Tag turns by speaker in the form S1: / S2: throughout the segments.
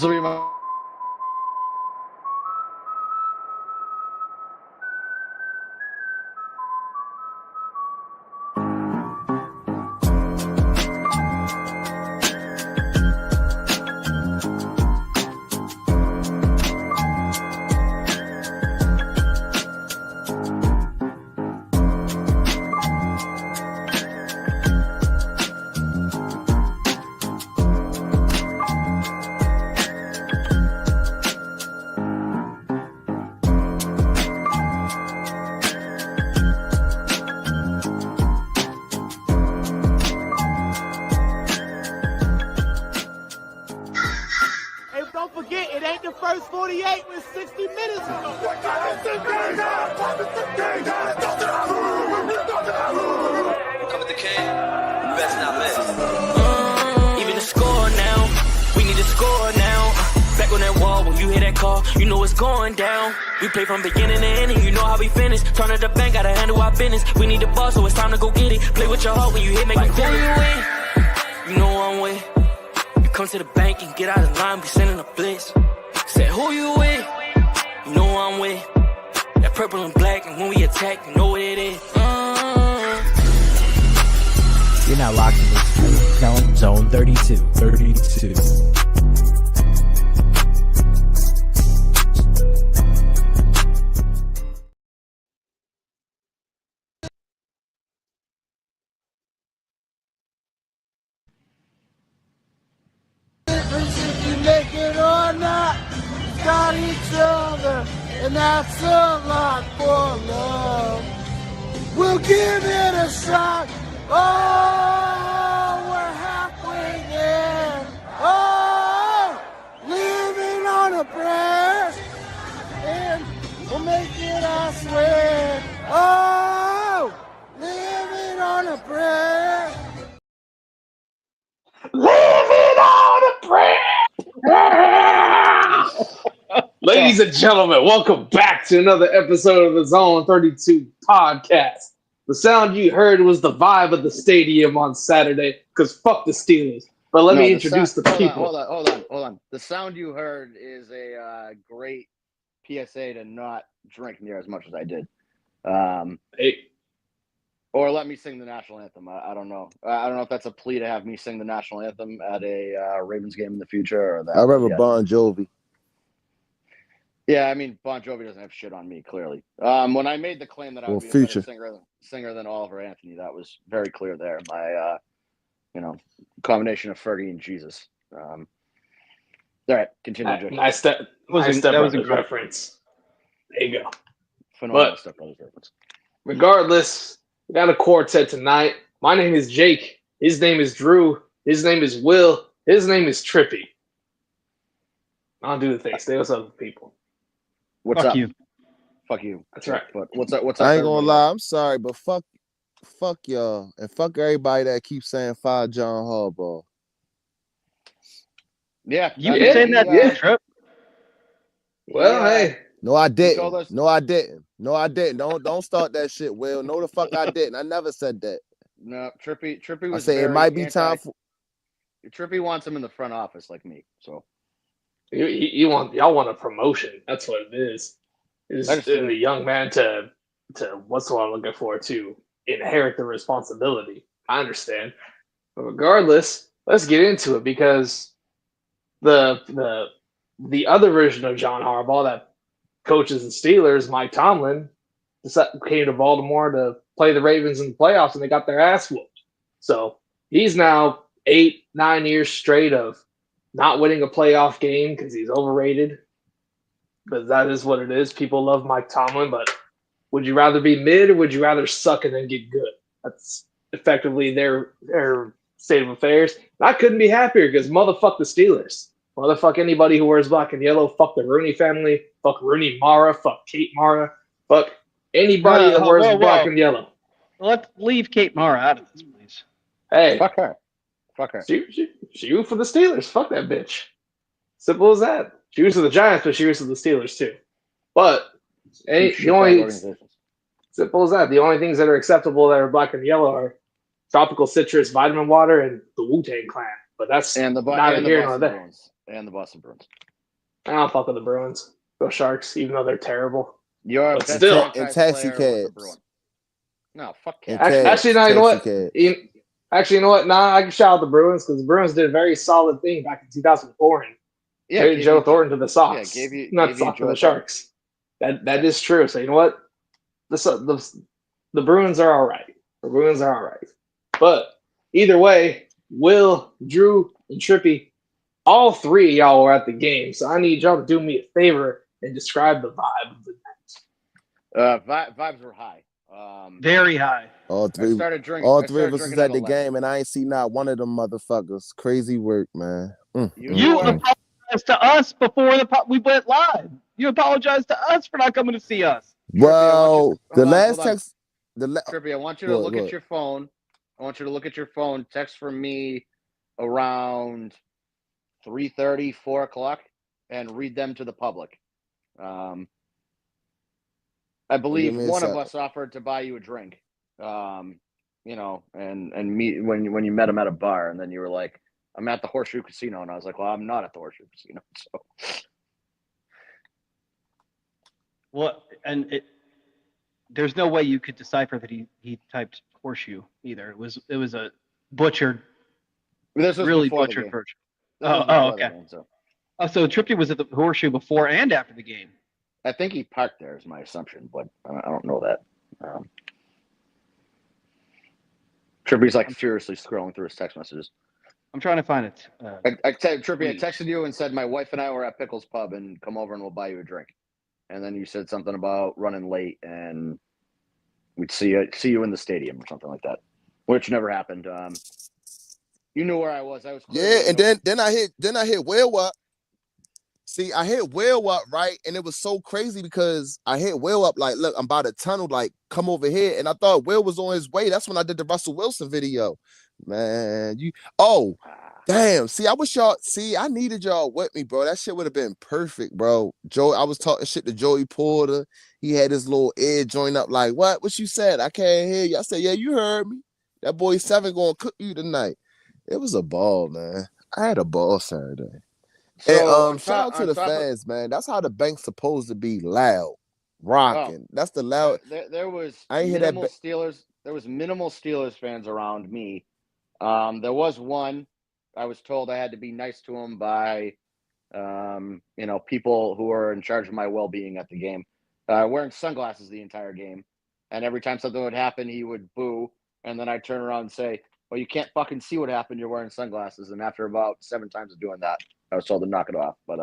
S1: will be my
S2: Don't forget, it ain't the first 48 with 60 minutes.
S3: Come with the king, best not miss. Even the score now, we need to score now. Back on that wall, when you hear that call, you know it's going down. We play from beginning to ending, you know how we finish. Turn to the bank, gotta handle our business. We need the ball, so it's time to go get it. Play with your heart when you hit, make me feel you win. You know I'm with. You come to the bank and get out of line, we sending a blitz. Said who you with? You know I'm with. That purple and black, and when we attack, you know what it is.
S4: You're now locked into Zone 32. 32.
S2: If you make it or not, got each other, and that's a lot for love. We'll give it a shot. Oh, we're halfway there. Oh, living on a prayer, and we'll make it, I swear. Oh, living on a prayer. Living on a prayer.
S5: Ladies and gentlemen, welcome back to another episode of the Zone 32 podcast. The sound you heard was the vibe of the stadium on Saturday, because fuck the Steelers. But let me introduce the people.
S1: Hold on. The sound you heard is a great PSA to not drink near as much as I did. Or let me sing the national anthem. I don't know. I don't know if that's a plea to have me sing the national anthem at a Ravens game in the future. Or that.
S6: I remember Bon Jovi.
S1: Yeah, I mean, Bon Jovi doesn't have shit on me, clearly. When I made the claim that I would be a better singer than Oliver Anthony, that was very clear there. My, combination of Fergie and Jesus. All right, continue, Jake.
S5: Nice Step Brothers reference. There you go.
S1: Phenomenal Step Brothers reference.
S5: Regardless, we got a quartet tonight. My name is Jake. His name is Drew. His name is Will. His name is Trippy. I'll do the thing. Stay with other people.
S1: What's up?
S6: Fuck
S1: you.
S5: That's right.
S1: But what's up?
S6: I ain't gonna lie. I'm sorry, but fuck y'all and fuck everybody that keeps saying fire John Harbaugh.
S1: Yeah,
S7: you've been saying that, yeah. Trip.
S5: Well, hey.
S6: No, I didn't. No, I didn't. Don't start that shit, Will. No, the fuck I didn't. I never said that.
S1: No, Trippy was.
S6: I say it might be time for.
S1: Trippy wants him in the front office like me. So.
S5: Y'all want a promotion. That's what it is. It's the young man to what's what I'm looking for, to inherit the responsibility. I understand. But regardless, let's get into it, because the other version of John Harbaugh that coaches the Steelers, Mike Tomlin, came to Baltimore to play the Ravens in the playoffs, and they got their ass whooped. So he's now 8-9 years straight of not winning a playoff game because he's overrated. But that is what it is. People love Mike Tomlin, but would you rather be mid or would you rather suck and then get good? That's effectively their state of affairs. And I couldn't be happier, because motherfuck the Steelers. Motherfuck anybody who wears black and yellow. Fuck the Rooney family. Fuck Rooney Mara. Fuck Kate Mara. Fuck anybody that wears black and yellow.
S7: Let's leave Kate Mara out of this, please.
S5: Hey.
S1: Fuck her.
S5: She root for the Steelers. Fuck that bitch. Simple as that. She roots for the Giants, but she roots for the Steelers too. But the only simple as that. The only things that are acceptable that are black and yellow are tropical citrus, vitamin water, and the Wu-Tang Clan. But that's
S1: and the
S5: neither here nor
S1: Boston
S5: there.
S1: Bruins and the Boston Bruins.
S5: I don't fuck with the Bruins. Go Sharks, even though they're terrible.
S1: You're
S5: But
S1: best
S5: still,
S1: franchise
S6: taxi
S1: player with the
S6: cabs.
S1: Bruin. No, fuck
S6: And
S1: cabs.
S5: actually, no, you know what?
S6: taxi cabs.
S5: Actually, you know what? Nah, I can shout out the Bruins because the Bruins did a very solid thing back in 2004 and traded Joe Thornton to the Sox.
S1: Yeah, gave you
S5: Sox to
S1: Joe
S5: the Sharks. That is true. So you know what? The Bruins are all right. The Bruins are all right. But either way, Will, Drew, and Trippy, all three of y'all were at the game. So I need y'all to do me a favor and describe the vibe of the night.
S1: Vibes were high.
S7: Very high.
S6: All three of us was at the game, and I ain't seen not one of them motherfuckers. Crazy work, man.
S7: You apologized to us before we went live. You apologized to us for not coming to see us.
S6: Well, the last text.
S1: Trippy, I want you to look at your phone. I want you to look at your phone. Text from me around 3:30, 4 o'clock, and read them to the public. I believe one of us offered to buy you a drink, and meet when you met him at a bar, and then you were like, "I'm at the Horseshoe Casino," and I was like, "Well, I'm not at the Horseshoe Casino." So,
S7: well, and there's no way you could decipher that he typed horseshoe either. It was a butchered, really butchered version. Okay.
S1: Game, so
S7: Trippy was at the Horseshoe before and after the game.
S1: I think he parked there, is my assumption, but I don't know that. Trippy's like furiously scrolling through his text messages.
S7: I'm trying to find it.
S1: Trippy, I texted you and said my wife and I were at Pickle's Pub and come over and we'll buy you a drink. And then you said something about running late and we'd see you in the stadium or something like that, which never happened. You knew where I was. I was
S6: and then I hit Will up. See, I hit Will up, right? And it was so crazy because I hit Will up like, look, I'm by the tunnel, like, come over here. And I thought Will was on his way. That's when I did the Russell Wilson video. Man, damn. See, I needed y'all with me, bro. That shit would have been perfect, bro. I was talking shit to Joey Porter. He had his little ear joint up like, what you said? I can't hear you. I said, yeah, you heard me. That boy 7 gonna cook you tonight. It was a ball, man. I had a ball Saturday. So, and shout out to the fans, man. That's how the bank's supposed to be, loud, rocking. That's the loud.
S1: There was minimal Steelers fans around me. There was one. I was told I had to be nice to him by, people who are in charge of my well-being at the game, wearing sunglasses the entire game. And every time something would happen, he would boo. And then I'd turn around and say, well, you can't fucking see what happened. You're wearing sunglasses. And after about 7 times of doing that, I was told to knock it off. But,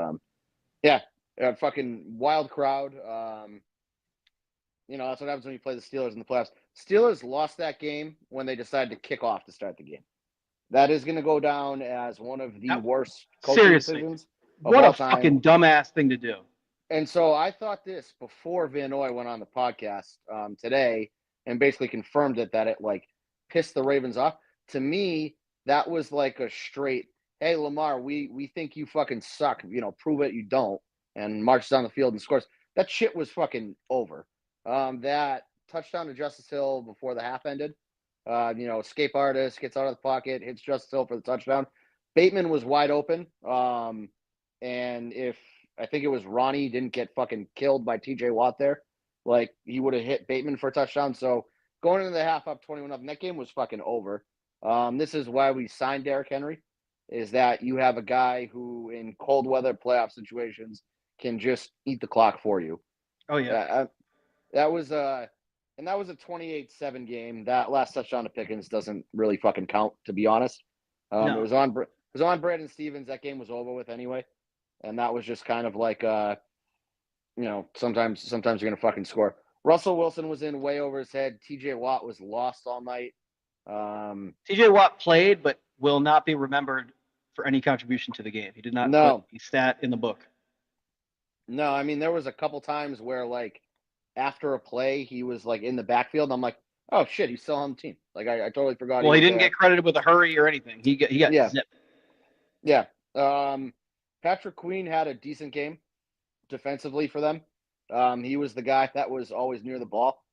S1: fucking wild crowd. That's what happens when you play the Steelers in the playoffs. Steelers lost that game when they decided to kick off to start the game. That is going to go down as one of the worst coaching decisions of
S7: what
S1: all
S7: a
S1: time.
S7: Fucking dumbass thing to do.
S1: And so I thought this before Van Noy went on the podcast today and basically confirmed that it like pissed the Ravens off. To me, that was like a straight, hey, Lamar, we think you fucking suck. Prove it you don't. And marches down the field and scores. That shit was fucking over. That touchdown to Justice Hill before the half ended. Escape artist gets out of the pocket, hits Justice Hill for the touchdown. Bateman was wide open. And if I think it was Ronnie didn't get fucking killed by TJ Watt there, like he would have hit Bateman for a touchdown. So going into the half up 21-0, that game was fucking over. This is why we signed Derrick Henry, is that you have a guy who in cold weather playoff situations can just eat the clock for you.
S7: Oh yeah.
S1: That was a 28-7 game. That last touchdown to Pickens doesn't really fucking count, to be honest.
S7: No.
S1: It was on Brandon Stevens. That game was over with anyway. And that was just kind of like sometimes you're gonna fucking score. Russell Wilson was in way over his head. TJ Watt was lost all night.
S7: TJ Watt played, but will not be remembered for any contribution to the game. He did not put a stat in the book.
S1: No, I mean there was a couple times where like after a play he was like in the backfield. I'm like, oh shit, he's still on the team. Like I totally forgot.
S7: Well, he didn't get credited with a hurry or anything. He got zipped.
S1: Yeah. Patrick Queen had a decent game defensively for them. He was the guy that was always near the ball,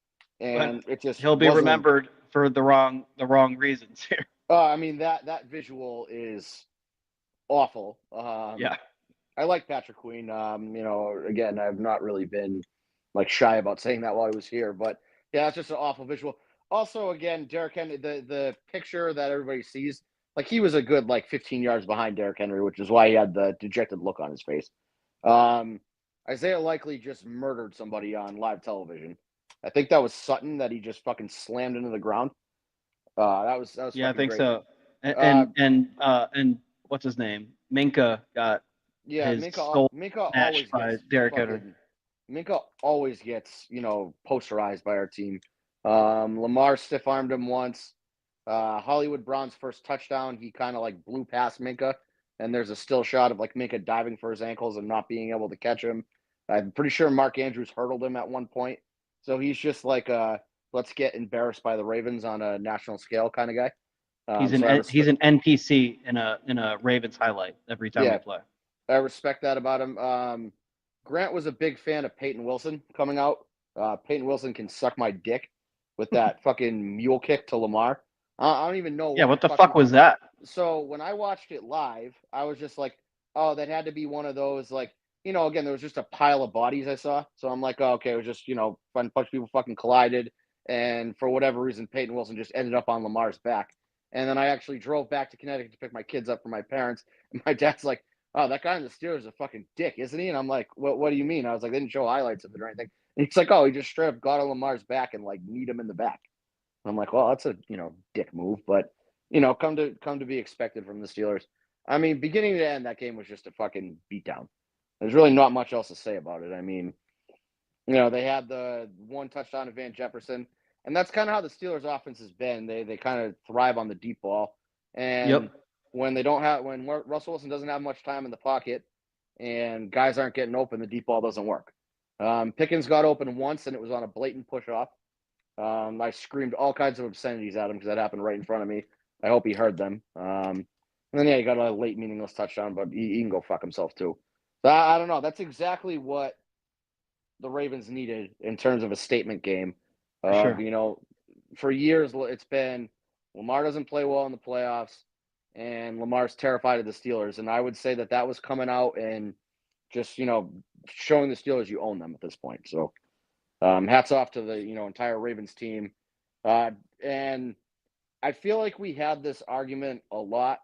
S1: and
S7: he'll be remembered for the wrong reasons here.
S1: I mean that visual is awful.
S7: Yeah.
S1: I like Patrick Queen. Again, I've not really been like shy about saying that while I was here, but yeah, it's just an awful visual. Also, again, Derrick Henry, the picture that everybody sees, like he was a good like 15 yards behind Derrick Henry, which is why he had the dejected look on his face. Isaiah Likely just murdered somebody on live television. I think that was Sutton that he just fucking slammed into the ground. That was
S7: Yeah, I think
S1: great.
S7: so. And what's his name? Minka got his skull smashed by Derrick Henry.
S1: Minka always gets, posterized by our team. Lamar stiff-armed him once. Hollywood Brown's first touchdown, he kind of like blew past Minka, and there's a still shot of like Minka diving for his ankles and not being able to catch him. I'm pretty sure Mark Andrews hurdled him at one point. So he's just like let's get embarrassed by the Ravens on a national scale kind of guy.
S7: He's an NPC in a Ravens highlight every time we play.
S1: I respect that about him. Grant was a big fan of Peyton Wilson coming out. Peyton Wilson can suck my dick with that fucking mule kick to Lamar. I don't even know.
S7: Yeah, what the fuck was that?
S1: So when I watched it live, I was just like, oh, that had to be one of those, like, again, there was just a pile of bodies I saw. So I'm like, oh, okay, it was just, a bunch of people fucking collided. And for whatever reason, Peyton Wilson just ended up on Lamar's back. And then I actually drove back to Connecticut to pick my kids up from my parents. And my dad's like, oh, that guy in the Steelers is a fucking dick, isn't he? And I'm like, what do you mean? I was like, they didn't show highlights of it or anything. And he's like, oh, he just straight up got on Lamar's back and like kneed him in the back. And I'm like, well, that's a, dick move, but come to be expected from the Steelers. I mean, beginning to end, that game was just a fucking beatdown. There's really not much else to say about it. I mean, they had the one touchdown of Van Jefferson, and that's kind of how the Steelers offense has been. They kind of thrive on the deep ball. And when Russell Wilson doesn't have much time in the pocket and guys aren't getting open, the deep ball doesn't work. Pickens got open once, and it was on a blatant push-off. I screamed all kinds of obscenities at him because that happened right in front of me. I hope he heard them. And then, he got a late meaningless touchdown, but he can go fuck himself too. So I don't know. That's exactly what the Ravens needed in terms of a statement game.
S7: Sure.
S1: For years it's been Lamar doesn't play well in the playoffs, and Lamar's terrified of the Steelers. And I would say that was coming out and just, showing the Steelers you own them at this point. So hats off to the, entire Ravens team. And I feel like we had this argument a lot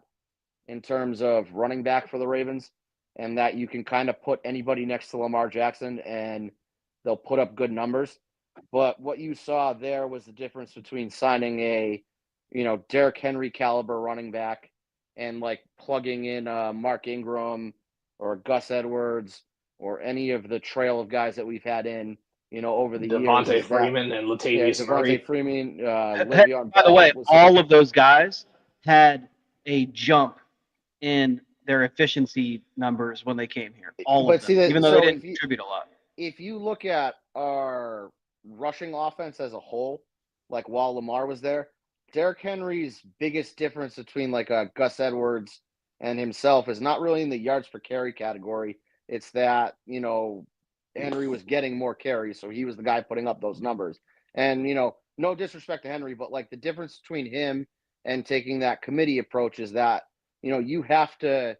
S1: in terms of running back for the Ravens, and that you can kind of put anybody next to Lamar Jackson and they'll put up good numbers. But what you saw there was the difference between signing a, Derrick Henry caliber running back and like plugging in Mark Ingram or Gus Edwards or any of the trail of guys that we've had in, over the years.
S5: Devontae Freeman and Latavius Murray.
S1: Devontae Freeman.
S7: By the way, all of those guys had a jump in their efficiency numbers when they came here. All of them, even though they didn't contribute a lot.
S1: If you look at our rushing offense as a whole, like while Lamar was there, Derrick Henry's biggest difference between like Gus Edwards and himself is not really in the yards per carry category. It's that, Henry was getting more carries, so he was the guy putting up those numbers. And, no disrespect to Henry, but like the difference between him and taking that committee approach is that, you have to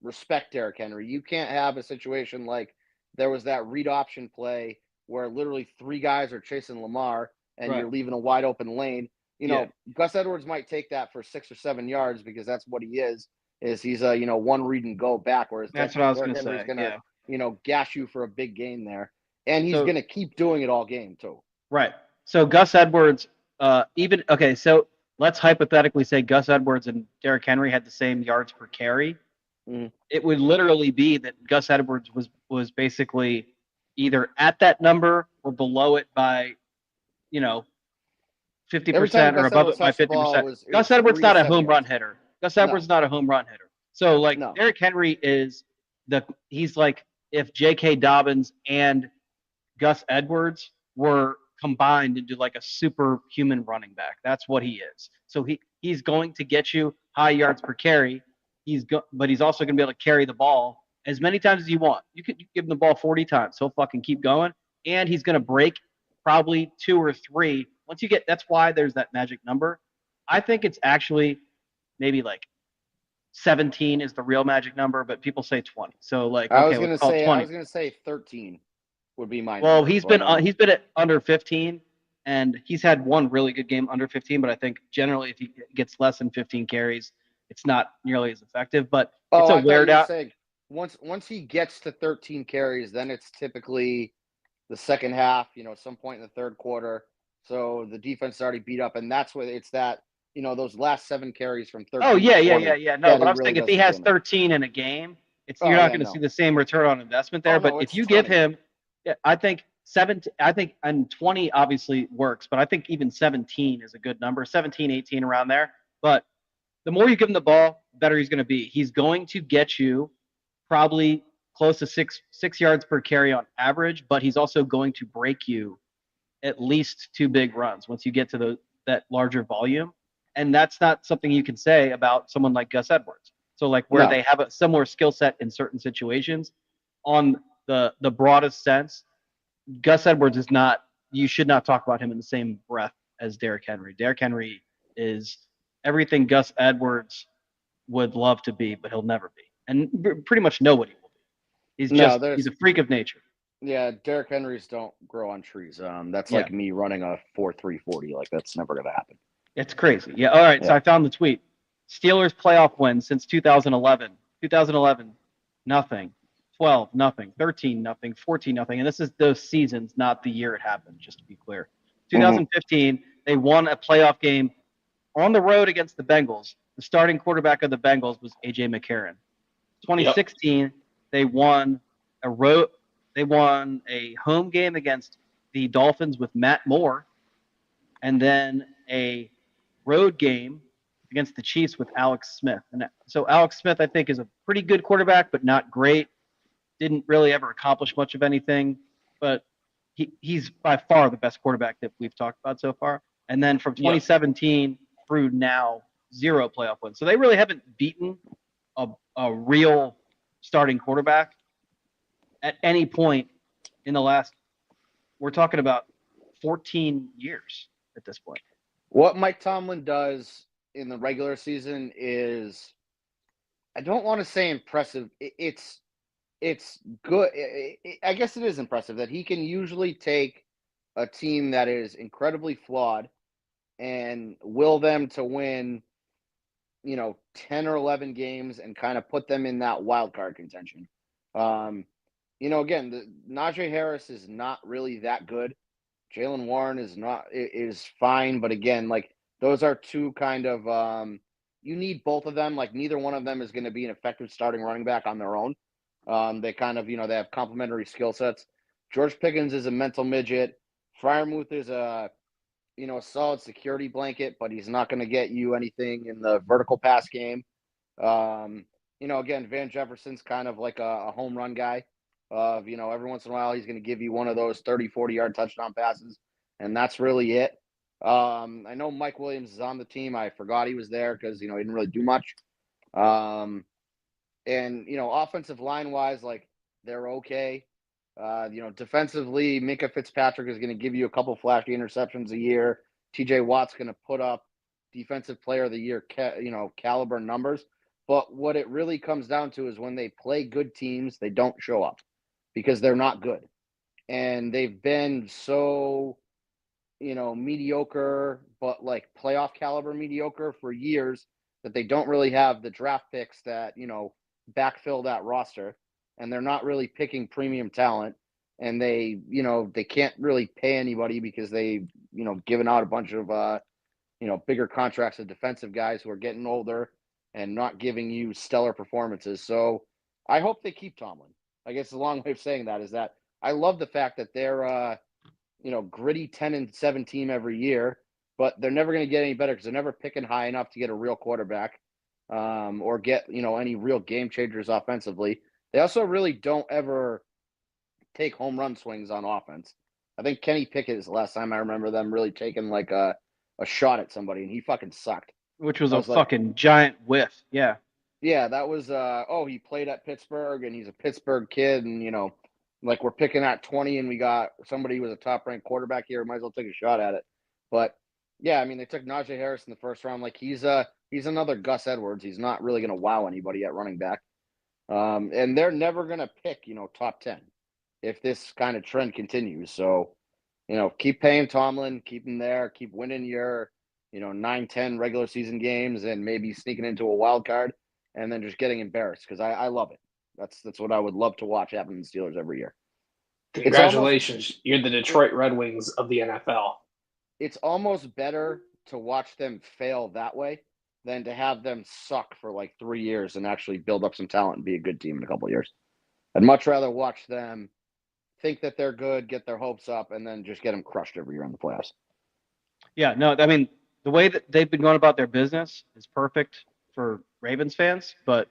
S1: respect Derrick Henry. You can't have a situation like there was that read option play where literally 3 guys are chasing Lamar and you're leaving a wide open lane. Gus Edwards might take that for 6 or 7 yards because that's what he is he's a, one read and go back. Whereas
S7: that's what I was going to say.
S1: Gash you for a big gain there. And he's going to keep doing it all game too.
S7: Right. So Gus Edwards, so let's hypothetically say Gus Edwards and Derrick Henry had the same yards per carry.
S1: Mm-hmm.
S7: It would literally be that Gus Edwards was basically either at that number or below it by, 50% or above it by 50%. Gus Edwards not a home run hitter. Gus Edwards not a home run hitter. So Derrick Henry he's like if J.K. Dobbins and Gus Edwards were combined into like a superhuman running back. That's what he is. So he's going to get you high yards per carry. But he's also going to be able to carry the ball as many times as you want. You could give him the ball 40 times. He'll fucking keep going. And he's going to break probably 2 or 3. That's why there's that magic number. I think it's actually maybe like 17 is the real magic number, but people say 20. So like,
S1: I
S7: okay,
S1: was
S7: let's call it 20.
S1: I was gonna say 13 would be my.
S7: Well,
S1: number,
S7: he's been at under 15, and he's had one really good game under 15. But I think generally, if he gets less than 15 carries, it's not nearly as effective. But it's a weird out.
S1: Saying once he gets to 13 carries, then it's typically the second half. Some point in the third quarter. So the defense is already beat up, and that's what it's that. Those last 7 carries from 13.
S7: Oh yeah. No, but I was thinking if he has 13 in a game, you're not going to see the same return on investment there. But if you give him, I think 17. I think and 20 obviously works, but I think even 17 is a good number. 17, 18 around there. But the more you give him the ball, the better he's going to be. He's going to get you probably close to six yards per carry on average, but he's also going to break you at least 2 big runs once you get to that larger volume. And that's not something you can say about someone like Gus Edwards. So like where they have a similar skill set in certain situations, on the broadest sense, Gus Edwards is not. You should not talk about him in the same breath as Derrick Henry. Derrick Henry is everything Gus Edwards would love to be, but he'll never be, and pretty much nobody will be. He's a freak of nature.
S1: Yeah, Derrick Henrys don't grow on trees. That's like me running a 4.3 40. Like that's never gonna happen.
S7: It's crazy. Yeah. All right. Yeah. So I found the tweet. Steelers playoff wins since 2011. 2011, nothing. 12, nothing. 13, nothing. 14, nothing. And this is those seasons, not the year it happened, just to be clear. 2015, they won a playoff game on the road against the Bengals. The starting quarterback of the Bengals was A.J. McCarron. 2016, they won a home game against the Dolphins with Matt Moore, and then a road game against the Chiefs with Alex Smith. And so Alex Smith, I think, is a pretty good quarterback, but not great. Didn't really ever accomplish much of anything, but he's by far the best quarterback that we've talked about so far. And then from 2017 through now, 0 playoff wins. So they really haven't beaten a real starting quarterback at any point in the last, we're talking about 14 years at this point.
S1: What Mike Tomlin does in the regular season is, I don't want to say impressive. It's good. I guess it is impressive that he can usually take a team that is incredibly flawed and will them to win, 10 or 11 games and kind of put them in that wild card contention. Again, Najee Harris is not really that good. Jaylen Warren is fine, but again, like those are two kind of you need both of them. Like neither one of them is going to be an effective starting running back on their own. They kind of, they have complementary skill sets. George Pickens is a mental midget. Freiermuth is a solid security blanket, but he's not going to get you anything in the vertical pass game. Again, Van Jefferson's kind of like a home run guy. Every once in a while he's going to give you one of those 30, 40-yard touchdown passes, and that's really it. I know Mike Williams is on the team. I forgot he was there because, he didn't really do much. And, offensive line-wise, like, they're okay. Defensively, Minkah Fitzpatrick is going to give you a couple flashy interceptions a year. TJ Watt's going to put up Defensive Player of the Year, caliber numbers. But what it really comes down to is when they play good teams, they don't show up because they're not good. And they've been so, mediocre, but like playoff caliber mediocre for years that they don't really have the draft picks that, backfill that roster. And they're not really picking premium talent. And they can't really pay anybody because they, given out a bunch of, bigger contracts of defensive guys who are getting older and not giving you stellar performances. So I hope they keep Tomlin. I guess the long way of saying that is that I love the fact that they're, gritty 10-7 team every year, but they're never going to get any better because they're never picking high enough to get a real quarterback or get, any real game changers offensively. They also really don't ever take home run swings on offense. I think Kenny Pickett is the last time I remember them really taking like a shot at somebody, and he fucking sucked.
S7: Which was a fucking giant whiff. Yeah.
S1: Yeah, that was, he played at Pittsburgh, and he's a Pittsburgh kid, and, like we're picking at 20, and we got somebody who was a top-ranked quarterback here. Might as well take a shot at it. But, yeah, I mean, they took Najee Harris in the first round. Like, he's a He's another Gus Edwards. He's not really going to wow anybody at running back. And they're never going to pick, top 10 if this kind of trend continues. So, keep paying Tomlin, keep him there, keep winning your, 9-10 regular season games and maybe sneaking into a wild card and then just getting embarrassed because I love it. That's what I would love to watch happen in the Steelers every year.
S5: Congratulations. You're the Detroit Red Wings of the NFL.
S1: It's almost better to watch them fail that way than to have them suck for like 3 years and actually build up some talent and be a good team in a couple of years. I'd much rather watch them think that they're good, get their hopes up, and then just get them crushed every year in the playoffs.
S7: Yeah, no, I mean, the way that they've been going about their business is perfect for Ravens fans, but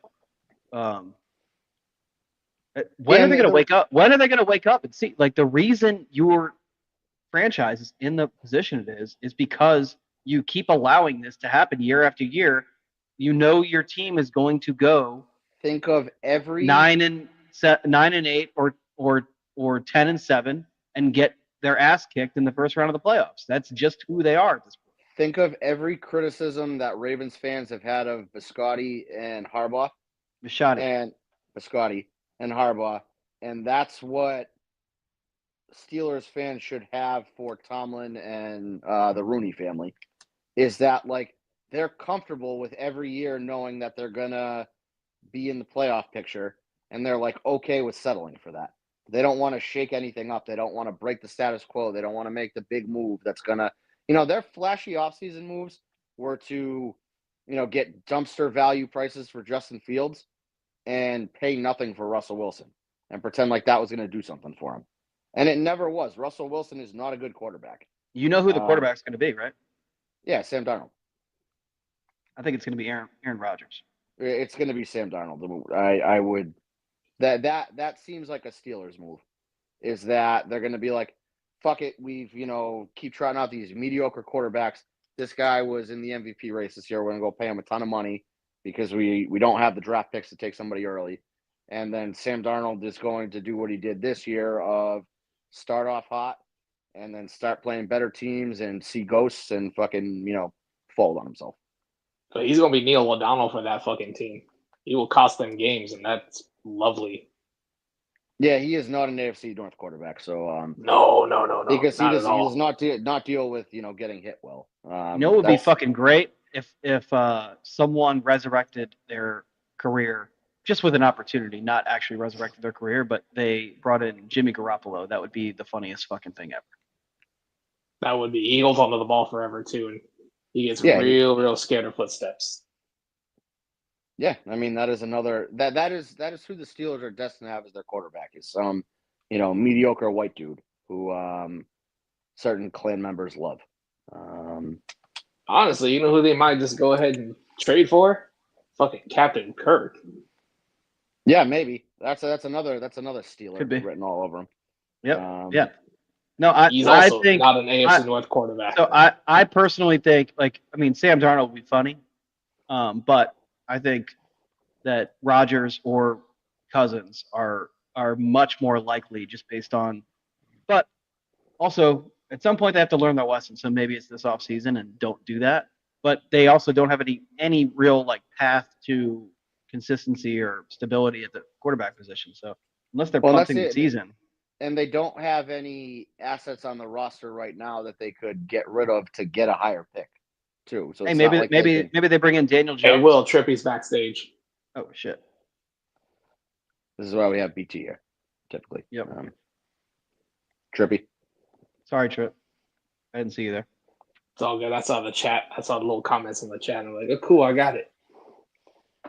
S7: when are they going to wake up? When are they going to wake up and see? Like, the reason your franchise is in the position it is because you keep allowing this to happen year after year. You know your team is going to go.
S1: Think of every
S7: 9-8 or 10-7 and get their ass kicked in the first round of the playoffs. That's just who they are at this point.
S1: Think of every criticism that Ravens fans have had of Biscotti and Harbaugh. Biscotti and Harbaugh, and that's what Steelers fans should have for Tomlin and the Rooney family, is that like they're comfortable with every year knowing that they're gonna be in the playoff picture, and they're like okay with settling for that. They don't want to shake anything up. They don't want to break the status quo. They don't want to make the big move that's gonna, their flashy offseason moves were to, get dumpster value prices for Justin Fields and pay nothing for Russell Wilson and pretend like that was going to do something for him. And it never was. Russell Wilson is not a good quarterback.
S7: You know who the quarterback's going to be, right?
S1: Yeah, Sam Darnold.
S7: I think it's going to be Aaron Rodgers.
S1: It's going to be Sam Darnold. I would that seems like a Steelers move, is that they're going to be like, fuck it, we've keep trotting out these mediocre quarterbacks. This guy was in the MVP race this year. We're going to go pay him a ton of money because we don't have the draft picks to take somebody early. And then Sam Darnold is going to do what he did this year of start off hot and then start playing better teams and see ghosts and fucking, fold on himself.
S5: So he's going to be Neil O'Donnell for that fucking team. He will cost them games, and that's lovely.
S1: Yeah, he is not an AFC North quarterback. So
S5: no.
S1: Because he does not deal with getting hit well.
S7: It would be fucking great if someone resurrected their career just with an opportunity, not actually resurrected their career, but they brought in Jimmy Garoppolo. That would be the funniest fucking thing ever.
S5: That would be. He holds onto the ball forever too, and he gets real scared of footsteps.
S1: Yeah, I mean that is another that is who the Steelers are destined to have as their quarterback, is some mediocre white dude who certain clan members love.
S5: Honestly, you know who they might just go ahead and trade for? Fucking Captain Kirk.
S1: Yeah, maybe that's another Steeler written all over him.
S7: Yep. Yeah. No,
S5: he's also not an AFC North quarterback.
S7: So I personally think, Sam Darnold would be funny, but I think that Rodgers or Cousins are much more likely just based on. But also, at some point, they have to learn their lesson. So maybe it's this offseason and don't do that. But they also don't have any real path to consistency or stability at the quarterback position. So unless they're punting the season.
S1: And they don't have any assets on the roster right now that they could get rid of to get a higher pick, too. So
S7: maybe they bring in Daniel Jones.
S5: Hey, Will, Trippy's backstage.
S7: Oh shit!
S1: This is why we have BT here, typically.
S7: Yep.
S1: Trippy.
S7: Sorry, Trip. I didn't see you there.
S5: It's all good. I saw the chat. I saw the little comments in the chat. I'm like, oh, cool, I got it.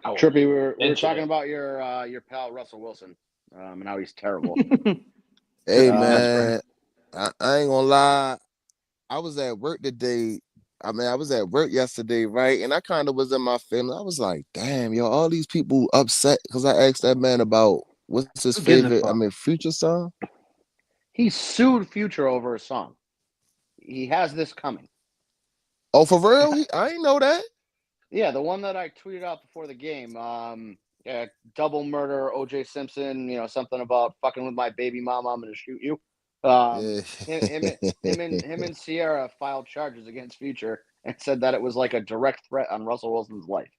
S1: Trippy, we were talking about your pal Russell Wilson and how he's terrible.
S6: Hey man, I ain't gonna lie. I was at work today. I was at work yesterday, right? And I kind of was in my family. I was like, damn, all these people upset because I asked that man about what's his favorite, Future song.
S1: He sued Future over a song. He has this coming.
S6: Oh, for real? I didn't know that.
S1: Yeah, the one that I tweeted out before the game. Double murder, O.J. Simpson. Something about fucking with my baby mama. I'm gonna shoot you. Him and Sierra filed charges against Future, and said that it was like a direct threat on Russell Wilson's life.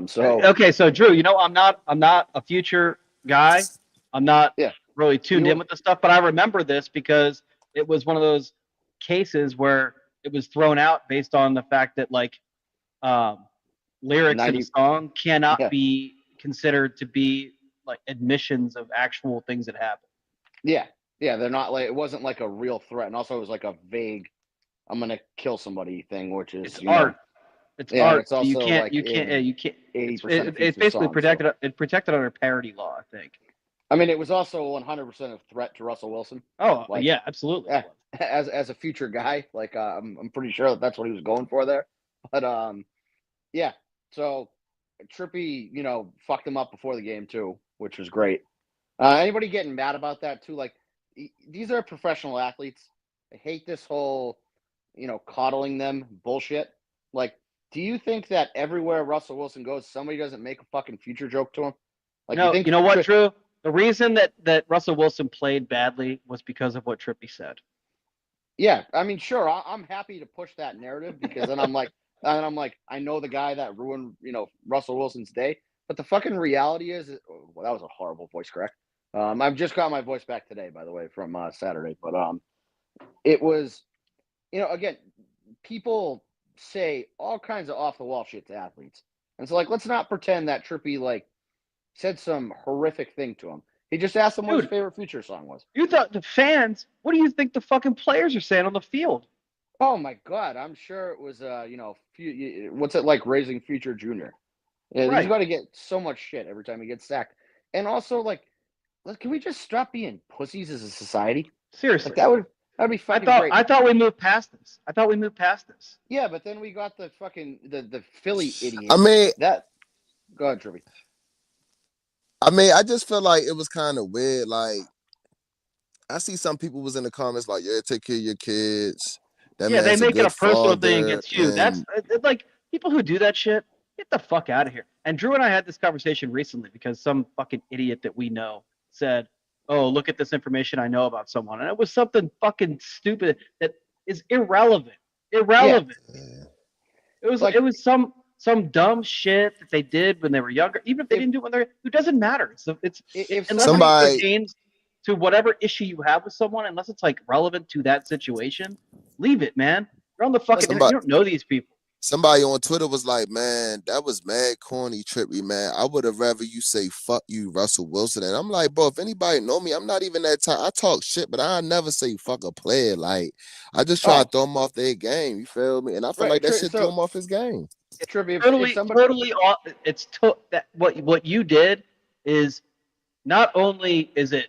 S7: So Drew, I'm not a future guy. I'm not really tuned in with the stuff, but I remember this because it was one of those cases where it was thrown out based on the fact that lyrics in a song cannot be considered to be like admissions of actual things that happened.
S1: Yeah, they're not like, it wasn't like a real threat, and also it was like a vague, "I'm gonna kill somebody" thing, which is
S7: art. It's art.
S1: It's also
S7: you can't.
S1: like
S7: you can't.
S1: 80%.
S7: It's basically protected. It's protected under parody law, I think.
S1: I mean, it was also 100% a threat to Russell Wilson.
S7: Oh, yeah, absolutely.
S1: As a future guy, like I'm pretty sure that's what he was going for there. But yeah. So Trippy, fucked him up before the game too, which was great. Anybody getting mad about that too? Like, these are professional athletes. I hate this whole, coddling them bullshit. Like, do you think that everywhere Russell Wilson goes, somebody doesn't make a fucking future joke to him? Like,
S7: no, you know what, Drew? The reason that Russell Wilson played badly was because of what Trippy said.
S1: Yeah, I mean, sure, I'm happy to push that narrative because then I'm like, I know the guy that ruined, Russell Wilson's day. But the fucking reality is, well, that was a horrible voice crack. I've just got my voice back today, by the way, from Saturday. But it was, again, people say all kinds of off the wall shit to athletes, and so let's not pretend that Trippy said some horrific thing to him. He just asked him what his favorite Future song was.
S7: You thought the fans? What do you think the fucking players are saying on the field?
S1: Oh my God, I'm sure it was what's it like raising Future Junior? Yeah, right. He's got to get so much shit every time he gets sacked. And also, can we just stop being pussies as a society?
S7: Seriously,
S1: that'd be fucking great.
S7: I thought we moved past this.
S1: Yeah, but then we got the fucking the Philly idiot.
S6: I mean,
S1: go ahead, Trippy.
S6: I mean, I just feel like it was kind of weird. Like, I see some people was in the comments like, "Yeah, take care of your kids."
S7: They make it a personal thing against you. That's like people who do that shit. Get the fuck out of here. And Drew and I had this conversation recently because some fucking idiot that we know said, "Oh, look at this information I know about someone," and it was something fucking stupid that is irrelevant. Yeah. It was some dumb shit that they did when they were younger. Even if they didn't do it when they're, it doesn't matter. So if somebody pertains to whatever issue you have with someone, unless it's relevant to that situation, leave it, man. You're on the fucking internet. You don't know these people.
S6: Somebody on Twitter was like, "Man, that was mad corny, Trippy, man. I would have rather you say fuck you, Russell Wilson." And I'm like, bro, if anybody know me, I'm not even that type. I talk shit, but I never say fuck a player. Like, I just try to throw them off their game. You feel me? And I feel like that shit threw him off his game.
S1: Trippy,
S7: totally off. That what you did is not only is it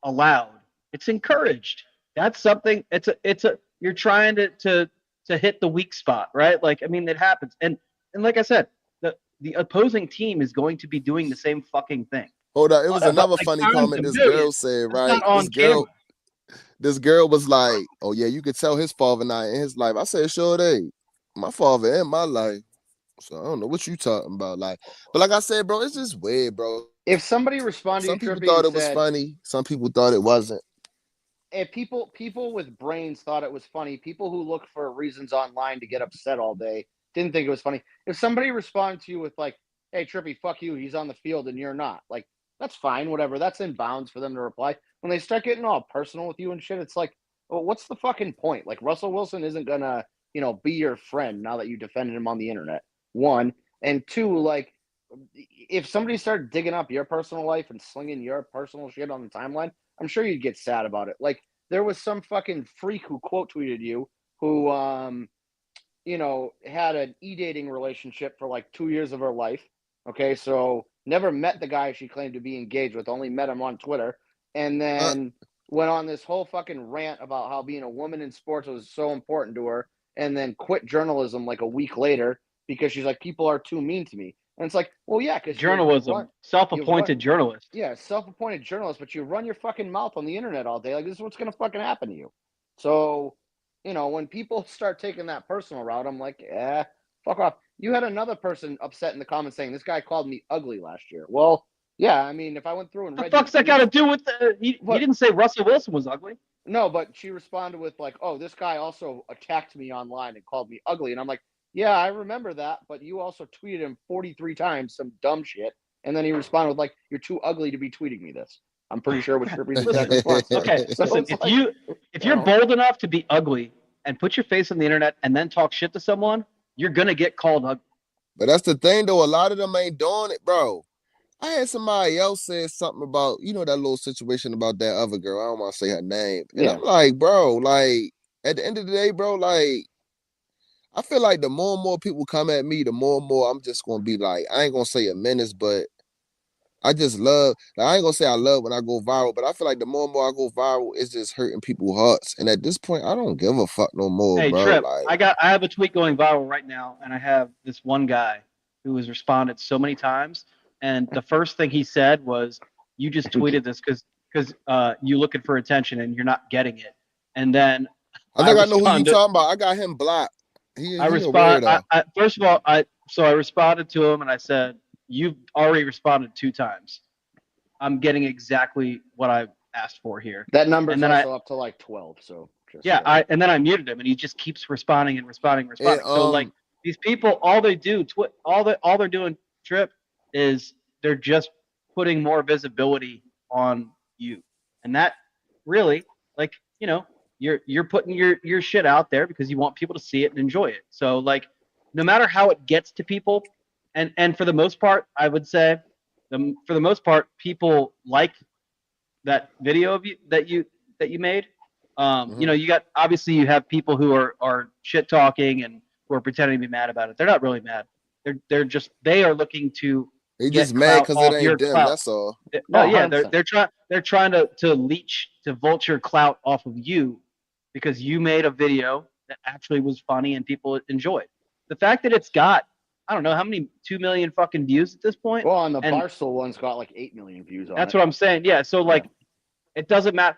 S7: allowed, it's encouraged. That's something. It's a. You're trying to hit the weak spot, right? It happens. And like I said, the opposing team is going to be doing the same fucking thing.
S6: Hold on. It was another funny comment this girl said, right? This girl was like, "Oh yeah, you could tell his father not in his life." I said, "Sure they. My father in my life. So I don't know what you talking about." But like I said, bro, it's just weird, bro.
S1: If somebody responded,
S6: some people thought it was funny. Some people thought it wasn't.
S1: And people with brains thought it was funny. People who look for reasons online to get upset all day didn't think it was funny. If somebody responded to you with "Hey, Trippy, fuck you, he's on the field and you're not," that's fine, whatever. That's in bounds for them to reply. When they start getting all personal with you and shit, it's well, what's the fucking point? Russell Wilson isn't gonna, be your friend now that you defended him on the internet. One. And two, if somebody started digging up your personal life and slinging your personal shit on the timeline, I'm sure you'd get sad about it. There was some fucking freak who quote tweeted you who, had an e-dating relationship for 2 years of her life. Okay, so never met the guy she claimed to be engaged with, only met him on Twitter. And then went on this whole fucking rant about how being a woman in sports was so important to her, and then quit journalism a week later because she's like, people are too mean to me. And it's well, yeah, because
S7: journalism, self-appointed journalist.
S1: Yeah, self-appointed journalist, but you run your fucking mouth on the internet all day. This is what's going to fucking happen to you. So, when people start taking that personal route, I'm like, fuck off. You had another person upset in the comments saying, "This guy called me ugly last year." Well, yeah, I mean, if I went through and
S7: read... The fuck's that got to do with he didn't say Russell Wilson was ugly.
S1: No, but she responded with like, "Oh, this guy also attacked me online and called me ugly," and I'm like, "Yeah, I remember that, but you also tweeted him 43 times some dumb shit." And then he responded with like, "You're too ugly to be tweeting me this." I'm pretty sure was Trippy's exact response.
S7: Okay,
S1: So
S7: listen, if you're bold enough to be ugly and put your face on the internet and then talk shit to someone, you're gonna get called ugly.
S6: But that's the thing, though. A lot of them ain't doing it, bro. I had somebody else say something about, that little situation about that other girl. I don't want to say her name. And I'm like, bro, like, at the end of the day, bro, like, I feel like the more and more people come at me, the more and more I'm just going to be like, I ain't going to say a menace, but I just love, I ain't going to say I love when I go viral, but I feel like the more and more I go viral, it's just hurting people's hearts. And at this point, I don't give a fuck no more,
S7: hey,
S6: bro.
S7: Trip,
S6: like,
S7: I have a tweet going viral right now, and I have this one guy who has responded so many times. And the first thing he said was, "You just tweeted this because you're looking for attention and you're not getting it." And then
S6: I think I know who you talking about. I got him blocked.
S7: First of all, I responded to him and I said, "You've already responded 2 times. I'm getting exactly what I asked for here."
S1: That number's also up to like 12. So
S7: and then I muted him, and he just keeps responding and responding. So like these people, all they do, all they're doing, Trip, is they're just putting more visibility on you, and that really, like, you're putting your shit out there because you want people to see it and enjoy it. So like, no matter how it gets to people, and for the most part, I would say, for the most part, people like that video of you that you made. You have people who are shit talking and who are pretending to be mad about it. They're not really mad. They are looking to.
S6: They just mad because it ain't them. That's all.
S7: They're trying to vulture clout off of you because you made a video that actually was funny and people enjoyed. The fact that it's got, I don't know how many, 2 million fucking views at this point.
S1: Well, and the Barstool one's got like 8 million views on it.
S7: That's what I'm saying. Yeah. So like, it doesn't matter.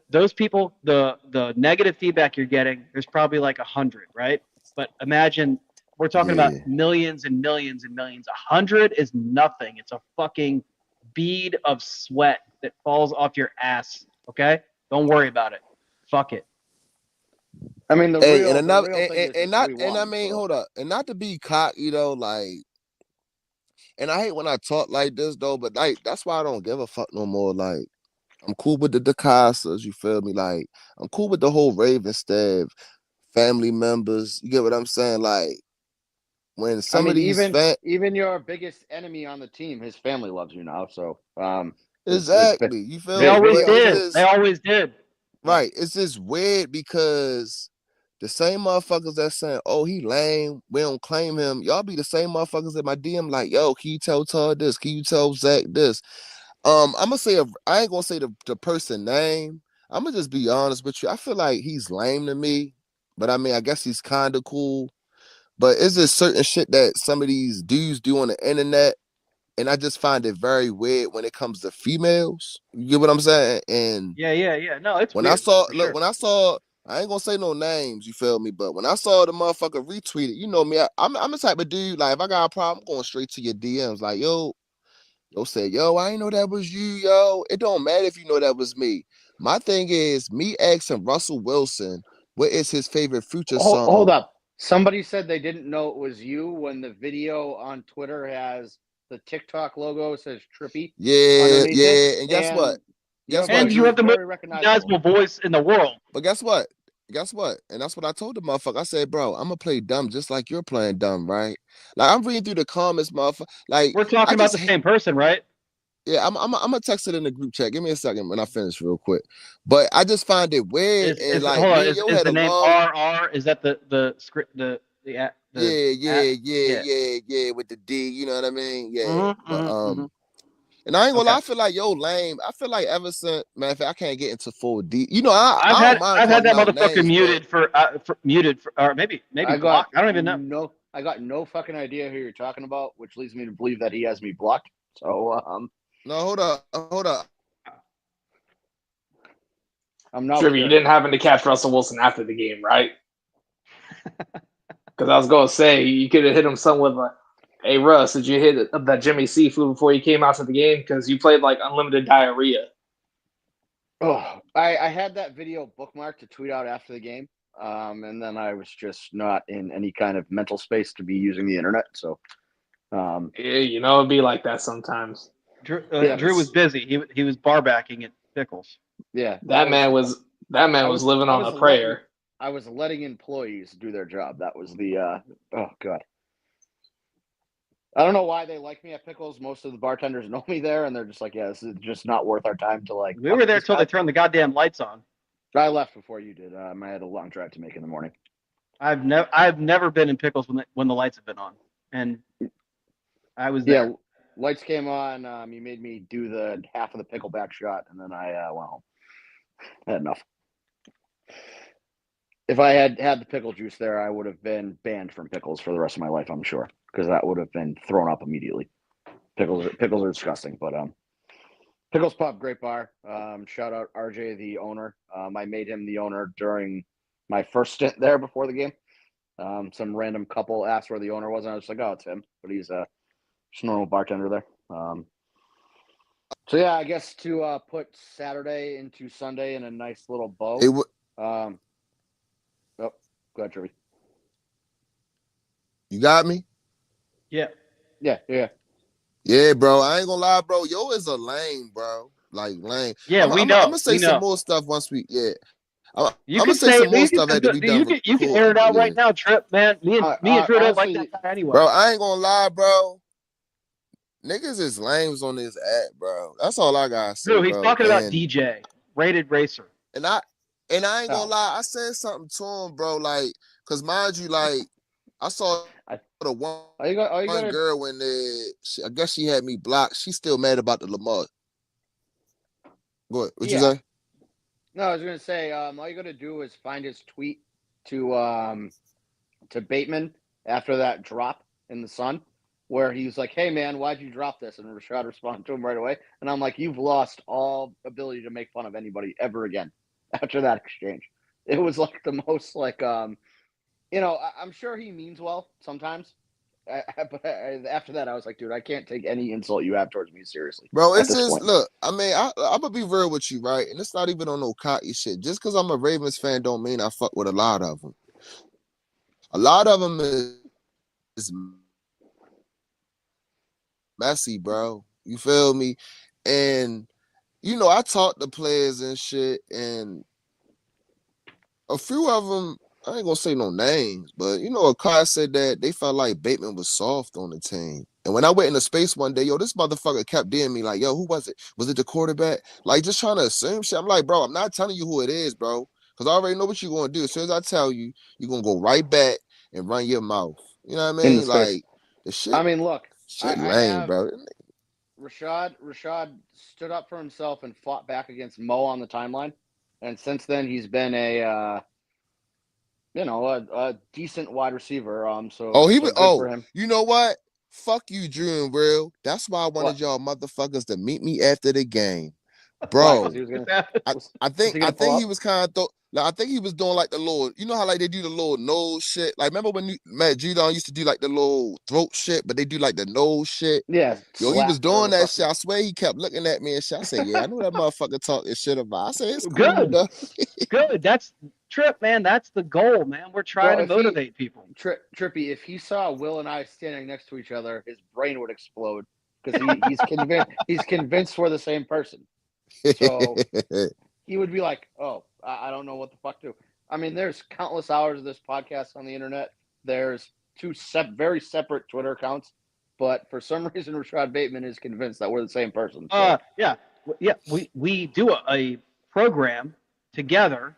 S7: Those people, the negative feedback you're getting, there's probably like 100, right? But imagine. We're talking about millions and millions and millions. 100 is nothing. It's a fucking bead of sweat that falls off your ass. Okay? Don't worry about it. Fuck it.
S1: I mean,
S6: hold up. And not to be cocky, like, and I hate when I talk like this, though, but like, that's why I don't give a fuck no more. Like, I'm cool with the DeCasas, you feel me? Like, I'm cool with the whole Raven staff, family members. You get what I'm saying? Like, when some of these
S1: even your biggest enemy on the team, his family loves you now. So
S6: exactly, you feel
S7: they always did.
S6: Right. It's just weird because the same motherfuckers that saying, "Oh, he lame, we don't claim him," y'all be the same motherfuckers in my DM like, "Yo, can you tell Todd this? Can you tell Zach this?" I'm gonna say I ain't gonna say the person name. I'm gonna just be honest with you. I feel like he's lame to me, but I mean, I guess he's kind of cool. But it's just certain shit that some of these dudes do on the internet, and I just find it very weird when it comes to females. You get what I'm saying? And
S7: no, it's
S6: when
S7: weird,
S6: when I saw, I ain't gonna say no names, you feel me? But when I saw the motherfucker retweet it, you know me, I'm the type of dude, like, if I got a problem, I'm going straight to your DMs, like, yo, say, yo, I ain't know that was you, yo. It don't matter if you know that was me. My thing is, me asking Russell Wilson, what is his favorite Future song?
S1: Hold up. Somebody said they didn't know it was you when the video on Twitter has the TikTok logo, says Trippy.
S6: Yeah. And guess what?
S7: And you have the most recognizable voice in the world.
S6: But guess what? And that's what I told the motherfucker. I said, bro, I'm gonna play dumb just like you're playing dumb, right? Like, I'm reading through the comments, motherfucker. Like,
S7: we're talking about the same person, right?
S6: Yeah, I'm gonna text it in the group chat. Give me a second when I finish real quick. But I just find it weird.
S7: Is the name RR? Is that the script? Yeah,
S6: with the D. You know what I mean? Yeah. And I ain't gonna lie, I feel like lame. I feel like ever since, man, I can't get into full D. You know, I've
S7: had that motherfucker muted for or maybe blocked. I don't even know.
S1: No, I got no fucking idea who you're talking about, which leads me to believe that he has me blocked. So
S6: no, hold up.
S1: I'm not
S5: sure you didn't happen to catch Russell Wilson after the game, right? Because I was gonna say you could have hit him some with like, "Hey Russ, did you hit that Jimmy Seafood before you came out to the game? Because you played like unlimited diarrhea."
S1: Oh, I had that video bookmarked to tweet out after the game. And then I was just not in any kind of mental space to be using the internet. So,
S5: yeah, it'd be like that sometimes.
S7: Drew was busy. He was bar backing at Pickles.
S1: Yeah,
S5: that man was living on a prayer.
S1: I was letting employees do their job. That was the oh god. I don't know why they like me at Pickles. Most of the bartenders know me there, and they're just like, yeah, this is just not worth our time to like.
S7: We were there till they turned the goddamn lights on.
S1: I left before you did. I had a long drive to make in the morning.
S7: I've never been in Pickles when the lights have been on, and I was there.
S1: Yeah, lights came on. You made me do the half of the pickleback shot, and then I went home. I had enough. If I had the pickle juice there, I would have been banned from Pickles for the rest of my life, I'm sure, because that would have been thrown up immediately. Pickles are disgusting, but Pickles Pub, great bar. Shout out RJ, the owner. I made him the owner during my first stint there before the game. Some random couple asked where the owner was, and I was like, oh, it's him, but he's just a normal bartender there. So yeah, I guess to put Saturday into Sunday in a nice little bow. Go ahead, Trevi.
S6: You got me?
S1: Yeah,
S6: bro. I ain't gonna lie, bro. Yo is a lame, bro. Like lame.
S7: Yeah,
S6: I'm gonna say some more stuff once we. Yeah. I'm gonna say some more stuff after we done.
S7: You can air it out right now, Trip, man. Me and Drew don't like that guy anyway.
S6: Bro, I ain't gonna lie, bro. Niggas is lames on this app, bro. That's all I gotta say.
S7: Drew, he's talking about DJ, rated racer.
S6: And I ain't gonna lie, I said something to him, bro. Like, cause mind you, like, I saw the one girl when I guess she had me blocked. She's still mad about the Lamar. Go ahead. What you say?
S1: No, I was gonna say, all you gotta do is find his tweet to Bateman after that drop in the sun, where he's like, "Hey man, why'd you drop this?" And Rashad responded to him right away. And I'm like, "You've lost all ability to make fun of anybody ever again after that exchange." It was like the most like, I'm sure he means well sometimes. But after that, I was like, dude, I can't take any insult you have towards me seriously.
S6: Bro, it's just, look, I mean, I'm going to be real with you, right? And it's not even on no cocky shit. Just because I'm a Ravens fan don't mean I fuck with a lot of them. A lot of them is messy, bro. You feel me? And, I talk to players and shit, and a few of them, I ain't gonna say no names, but a car said that they felt like Bateman was soft on the team. And when I went into space one day, this motherfucker kept DMing me like, yo, who was it? Was it the quarterback? Like, just trying to assume shit. I'm like, bro, I'm not telling you who it is, bro, because I already know what you're gonna do. As soon as I tell you, you're gonna go right back and run your mouth. You know what I mean? Like, the shit.
S1: I mean, look,
S6: shit lame, bro.
S1: Rashad stood up for himself and fought back against Mo on the timeline, and since then he's been a decent wide receiver. For him.
S6: You know what? Fuck you, Drew and Real. That's why I wanted y'all motherfuckers to meet me after the game, bro. I think he was kind of I think he was doing like the little, how like they do the little nose shit. Like remember when Matt Judon used to do like the little throat shit, but they do like the nose shit.
S1: Yeah.
S6: Yo, he was doing that shit. I swear he kept looking at me and shit. I said, yeah, I know that motherfucker talking shit about. I said, it's cool,
S7: good. Good. That's Trip, man. That's the goal, man. We're trying to motivate people.
S1: Trippy, if he saw Will and I standing next to each other, his brain would explode because he's convinced we're the same person. So he would be like, oh, I don't know what the fuck to do. I mean, there's countless hours of this podcast on the internet. There's two very separate Twitter accounts, but for some reason, Rashad Bateman is convinced that we're the same person. So.
S7: Yeah. We do a program together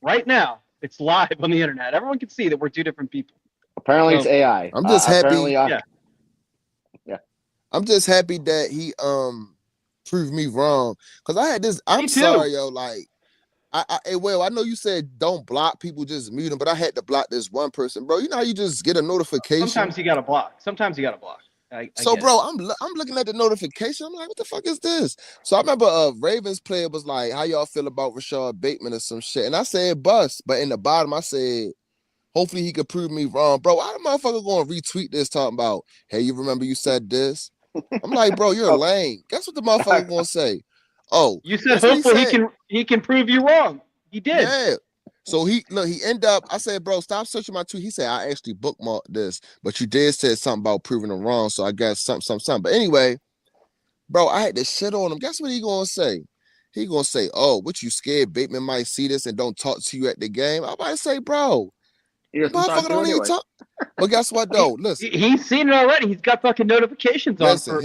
S7: right now. It's live on the internet. Everyone can see that we're two different people.
S1: Apparently, it's AI.
S6: I'm just happy.
S1: Yeah.
S6: I'm just happy that he proved me wrong because I had this. I'm sorry, yo. Like, I know you said don't block people, just mute them, but I had to block this one person, bro. You know how you just get a notification?
S7: Sometimes you gotta block.
S6: Bro, I'm looking at the notification. I'm like, what the fuck is this? So I remember a Ravens player was like, how y'all feel about Rashad Bateman or some shit? And I said bust, but in the bottom I said, hopefully he could prove me wrong. Bro, why the motherfucker going to retweet this talking about, hey, you remember you said this? I'm like, bro, you're lame. Guess what the motherfucker going to say? Oh,
S7: you said hopefully he can prove you wrong. He did.
S6: Yeah. So he ended up. I said, bro, stop searching my tweet. He said, I actually bookmarked this, but you did say something about proving him wrong. So I guess something. But anyway, bro, I had to shit on him. Guess what he gonna say? He gonna say, "Oh, what you scared? Bateman might see this and don't talk to you at the game." I'm about to say, bro, motherfucker don't even talk. But guess what though? Listen,
S7: he's seen it already. He's got fucking notifications on for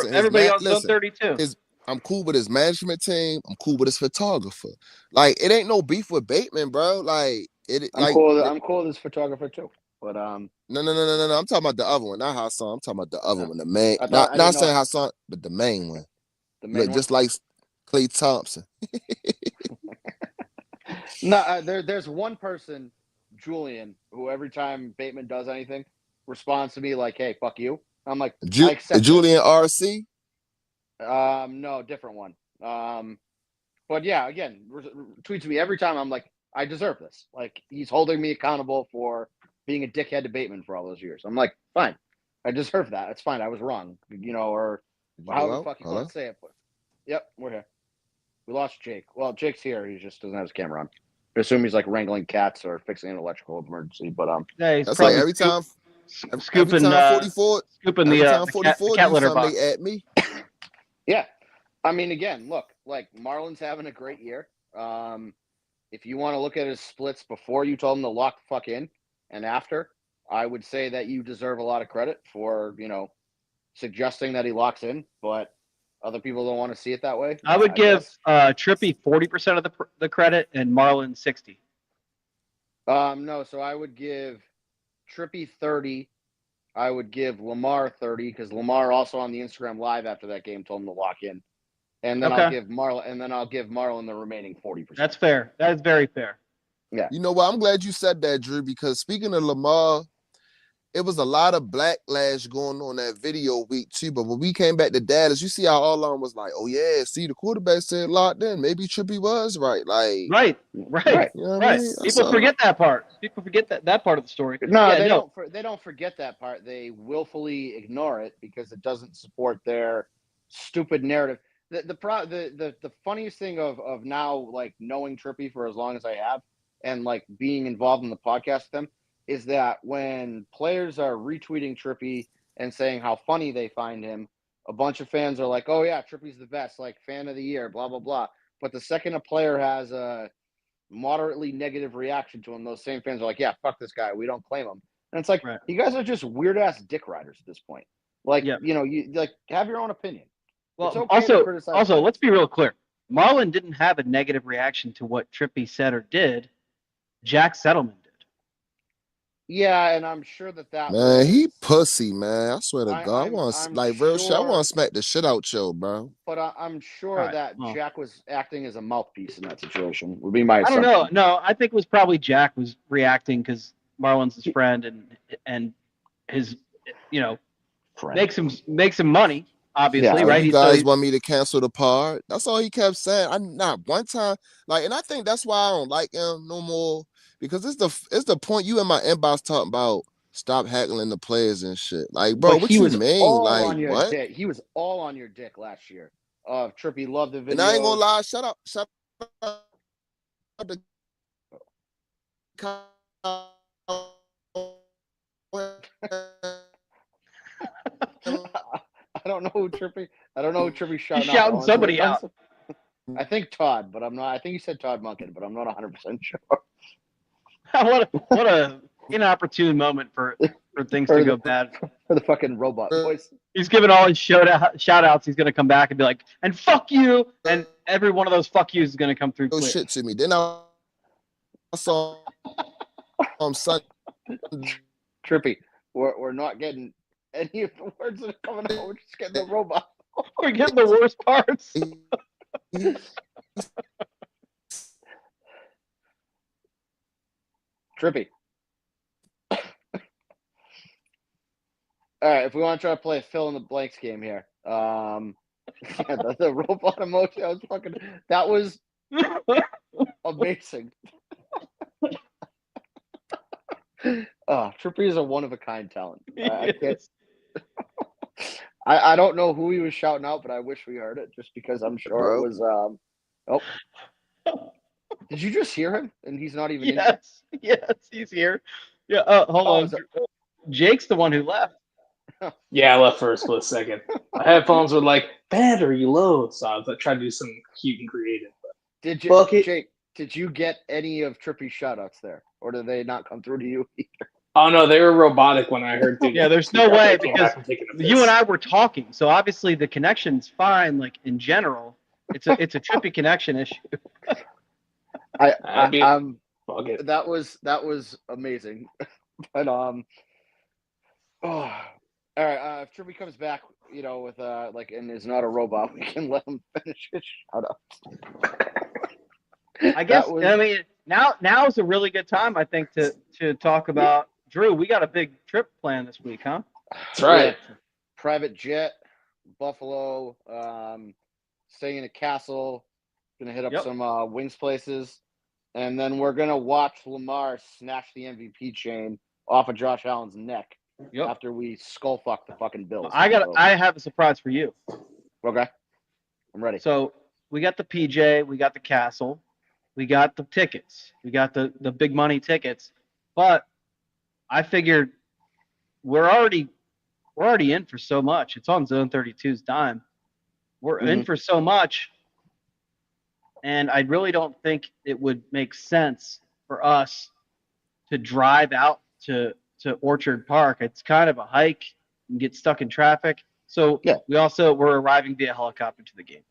S7: everybody on Zone 32.
S6: I'm cool with his management team. I'm cool with his photographer. Like, it ain't no beef with Bateman, bro. Like,
S1: I'm cool with his photographer too. But
S6: no. I'm talking about the other one, not Hassan. I'm talking about the other one, the main. Not saying Hassan, but the main one.
S1: The main one?
S6: Just like Klay Thompson.
S1: No, there's one person, Julian, who every time Bateman does anything, responds to me like, "Hey, fuck you." I'm like, I accept
S6: Julian RC.
S1: No, different one. But yeah, again, tweets me every time. I'm like, I deserve this. Like, he's holding me accountable for being a dickhead to Bateman for all those years. I'm like, fine, I deserve that. It's fine. I was wrong, or how the fuck you want to say it. But, yep, we're here. We lost Jake. Well, Jake's here. He just doesn't have his camera on. I assume he's like wrangling cats or fixing an electrical emergency. But
S7: yeah, he's
S6: that's like every time
S7: scooping
S6: 44,
S7: scooping the cat litter box.
S6: They at me.
S1: Yeah, I mean, again, look, like Marlon's having a great year. If you want to look at his splits before you told him to lock the fuck in and after, I would say that you deserve a lot of credit for, suggesting that he locks in, but other people don't want to see it that way.
S7: I would give Trippy 40% of the credit and Marlon 60.
S1: No, so I would give Trippy 30. I would give Lamar 30 because Lamar also on the Instagram live after that game told him to lock in. And then I'll give Marlon the remaining 40%.
S7: That's fair. That is very fair.
S1: Yeah.
S6: You know what? I'm glad you said that, Drew, because speaking of Lamar, it was a lot of backlash going on that video week too. But when we came back to Dallas, you see how all of them was like, "Oh yeah, see the quarterback said locked in. Maybe Trippy was right." Like,
S7: right.
S6: You know what I mean?
S7: People forget that part. People forget that part of the story.
S1: No, they don't forget that part. They willfully ignore it because it doesn't support their stupid narrative. The funniest thing of now, like, knowing Trippy for as long as I have and like being involved in the podcast with them, is that when players are retweeting Trippy and saying how funny they find him, a bunch of fans are like, "Oh yeah, Trippy's the best, like fan of the year, blah blah blah." But the second a player has a moderately negative reaction to him, those same fans are like, "Yeah, fuck this guy, we don't claim him." And it's like, You guys are just weird ass dick riders at this point. Like, you like have your own opinion.
S7: Well, also, let's be real clear. Marlon didn't have a negative reaction to what Trippy said or did. Jack Settleman did.
S1: Yeah, and I'm sure that
S6: man, he pussy, man. I swear to God, I want real shit. I want to smack the shit out you, bro.
S1: But I'm sure that Jack was acting as a mouthpiece in that situation. Would be my assumption.
S7: I don't know. No, I think it was probably Jack was reacting because Marlon's his friend and his, makes him money. Obviously, right?
S6: You guys want me to cancel the pod? That's all he kept saying. I'm not one time and I think that's why I don't like him no more because it's the point you in my inbox talking about stop heckling the players and shit. Like, bro, what you mean? Like, what?
S1: Dick. He was all on your dick last year. Trippy loved the video.
S6: And I ain't gonna lie. Shut up.
S1: I don't know who Trippy shouting.
S7: He's shouting somebody out.
S1: I think Todd, but I'm not. I think he said Todd Monken, but I'm not 100% sure.
S7: what a inopportune moment for things to go bad.
S1: For the fucking robot voice.
S7: He's giving all his shout outs. He's gonna come back and be like, and fuck you, and every one of those fuck yous is gonna come through clear.
S6: Shit to me. Then I saw Sunday.
S1: Trippy, we're not getting any of the words that are coming out. We're just getting the robot.
S7: We're getting the worst parts.
S1: Trippy. All right, if we want to try to play a fill in the blanks game here, the robot emoji, that was amazing. Trippy is a one of a kind talent. I don't know who he was shouting out, but I wish we heard it just because I'm sure it was. Did you just hear him? And he's not even in here?
S7: Yes, he's here. Yeah. Hold on. Jake's the one who left.
S5: Yeah, I left for a split second. My headphones were like battery low, so I was trying to do some cute and creative.
S1: Did you, Jake? Did you get any of Trippy's shoutouts there, or did they not come through to you either?
S5: Oh no, they were robotic when I heard.
S7: Yeah, there's no way because you and I were talking, so obviously the connection's fine. Like in general, it's a Trippy connection issue.
S1: That was amazing, but all right. If Trippy comes back, with and is not a robot, we can let him finish his shoutouts.
S7: I guess. I mean, now is a really good time, I think, to talk about Drew. We got a big trip planned this week, huh?
S5: That's right.
S1: Private jet, Buffalo, staying in a castle. Gonna hit up some wings places, and then we're gonna watch Lamar snatch the MVP chain off of Josh Allen's neck after we skull fuck the fucking Bills.
S7: I have a surprise for you.
S1: Okay, I'm ready.
S7: So we got the PJ, we got the castle, we got the tickets, we got the big money tickets, but I figured we're already in for so much. It's on Zone 32's dime. We're in for so much. And I really don't think it would make sense for us to drive out to Orchard Park. It's kind of a hike and get stuck in traffic. So we're arriving via helicopter to the game.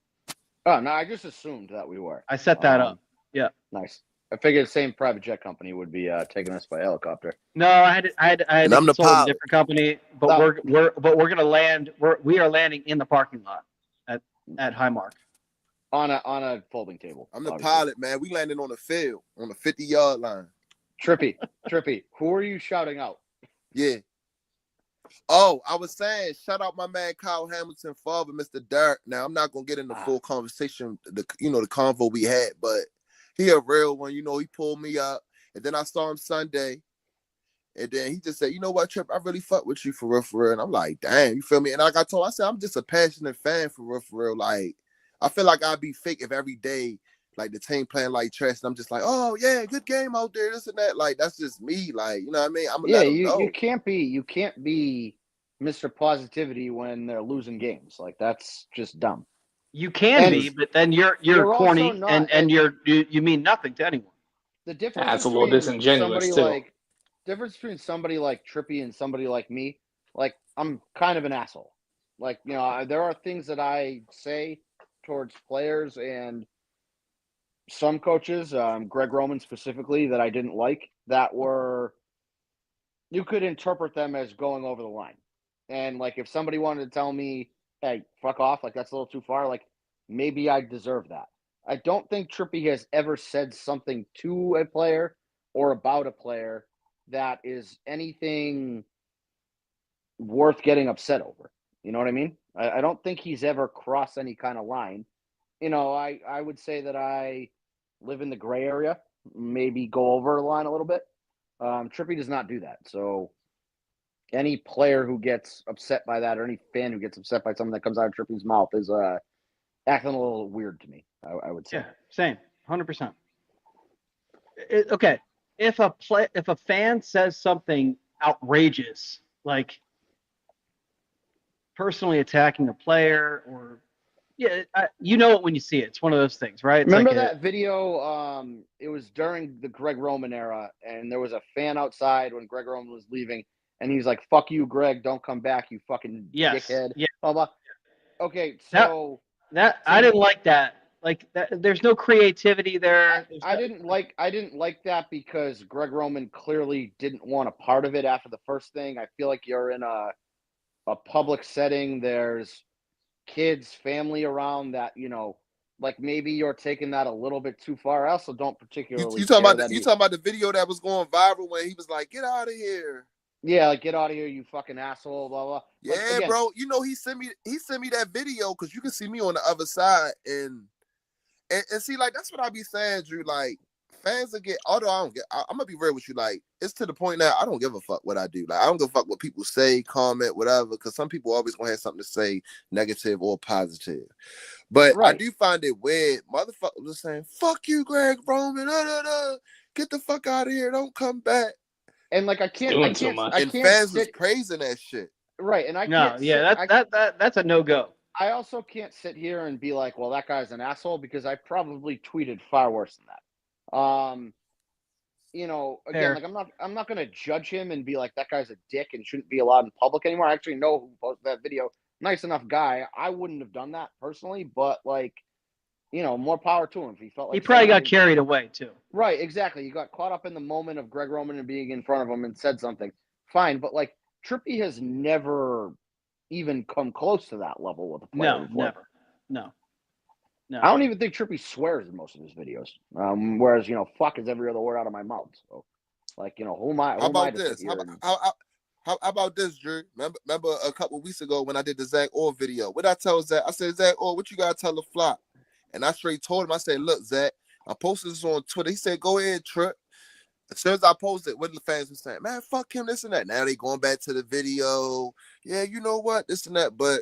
S1: Oh, no, I just assumed that we were.
S7: I set that up. Yeah.
S1: Nice. I figured the same private jet company would be taking us by helicopter.
S7: No, I had to consult a different company, but we're gonna land. We are landing in the parking lot at Highmark.
S1: On a folding table.
S6: I'm the pilot, man. We landed on the field on the 50-yard line.
S1: Trippy, who are you shouting out?
S6: Yeah. Oh, I was saying, shout out my man Kyle Hamilton, father, Mr. Derek. Now I'm not gonna get into full conversation, the convo we had, but he a real one. He pulled me up, and then I saw him Sunday, and then he just said, "You know what, Trip? I really fuck with you for real." And I'm like, "Damn, you feel me?" And like I said, I'm just a passionate fan for real. Like, I feel like I'd be fake if every day, like, the team playing like trash, and I'm just like, "Oh yeah, good game out there, this and that." Like, that's just me. Like, you know what I mean? I'm gonna let them know.
S1: You can't be Mr. Positivity when they're losing games. Like, that's just dumb.
S7: You can be, but then you're corny and you mean nothing to anyone.
S1: The difference
S5: that's a little disingenuous too.
S1: Difference between somebody like Trippy and somebody like me, like, I'm kind of an asshole. Like, there are things that I say towards players and some coaches, Greg Roman specifically, that I didn't like, that you could interpret them as going over the line. And, like, if somebody wanted to tell me, hey, fuck off, like, that's a little too far, like, maybe I deserve that. I don't think Trippy has ever said something to a player or about a player that is anything worth getting upset over. You know what I mean? I don't think he's ever crossed any kind of line. I would say that I live in the gray area, maybe go over the line a little bit. Trippy does not do that. So any player who gets upset by that, or any fan who gets upset by something that comes out of Trippy's mouth, is acting a little weird to me, I would say.
S7: Yeah, same, 100%. Okay, if a fan says something outrageous, like personally attacking a player, or you know it when you see it. It's one of those things, right? It's
S1: Remember that video? It was during the Greg Roman era, and there was a fan outside when Greg Roman was leaving, and he's like, "Fuck you, Greg! Don't come back, you fucking dickhead!"
S7: Yeah.
S1: Blah blah. Okay, so
S7: that I didn't like that. Like that, there's no creativity there.
S1: I didn't like that because Greg Roman clearly didn't want a part of it after the first thing. I feel like you're in a public setting. There's kids, family around that, like, maybe you're taking that a little bit too far. I also don't particularly.
S6: You talking about the video that was going viral when he was like, "Get out of here."
S1: Yeah, like, "Get out of here, you fucking asshole." Blah blah.
S6: Yeah, again, bro. He sent me that video because you can see me on the other side and see, like, that's what I be saying, Drew. Like, fans will get. Although I don't get, I'm gonna be real with you. Like, it's to the point now. I don't give a fuck what I do. Like, I don't give a fuck what people say, comment, whatever. Because some people always gonna have something to say, negative or positive. But I do find it weird. Motherfuckers was saying, "Fuck you, Greg Roman. Get the fuck out of here. Don't come back."
S1: And like I can't
S6: and fans was praising that shit.
S1: Right, and I
S7: can't. That's a no-go.
S1: I also can't sit here and be like, well, that guy's an asshole, because I probably tweeted far worse than that. You know, again, like I'm not gonna judge him and be like that guy's a dick and shouldn't be allowed in public anymore. I actually know who posted that video. Nice enough guy. I wouldn't have done that personally, but like, you know, more power to him. If he felt like
S7: he probably got carried away too.
S1: Right, exactly. You got caught up in the moment of Greg Roman and being in front of him and said something. Fine, but like Trippy has never even come close to that level with a player.
S7: No, never. No.
S1: I don't even think Trippy swears in most of his videos. Whereas, you know, fuck is every other word out of my mouth. So, like, you know, who am I?
S6: How about this? How about this, Drew? Remember a couple weeks ago when I did the Zach Orr video? What I tell Zach? I said, Zach Orr, what you gotta tell the flock? And I straight told him, I said, look, Zach, I posted this on Twitter. He said, go ahead, Trip. As soon as I posted, what the fans were saying, man, fuck him, this and that. Now they going back to the video. Yeah, you know what, this and that. But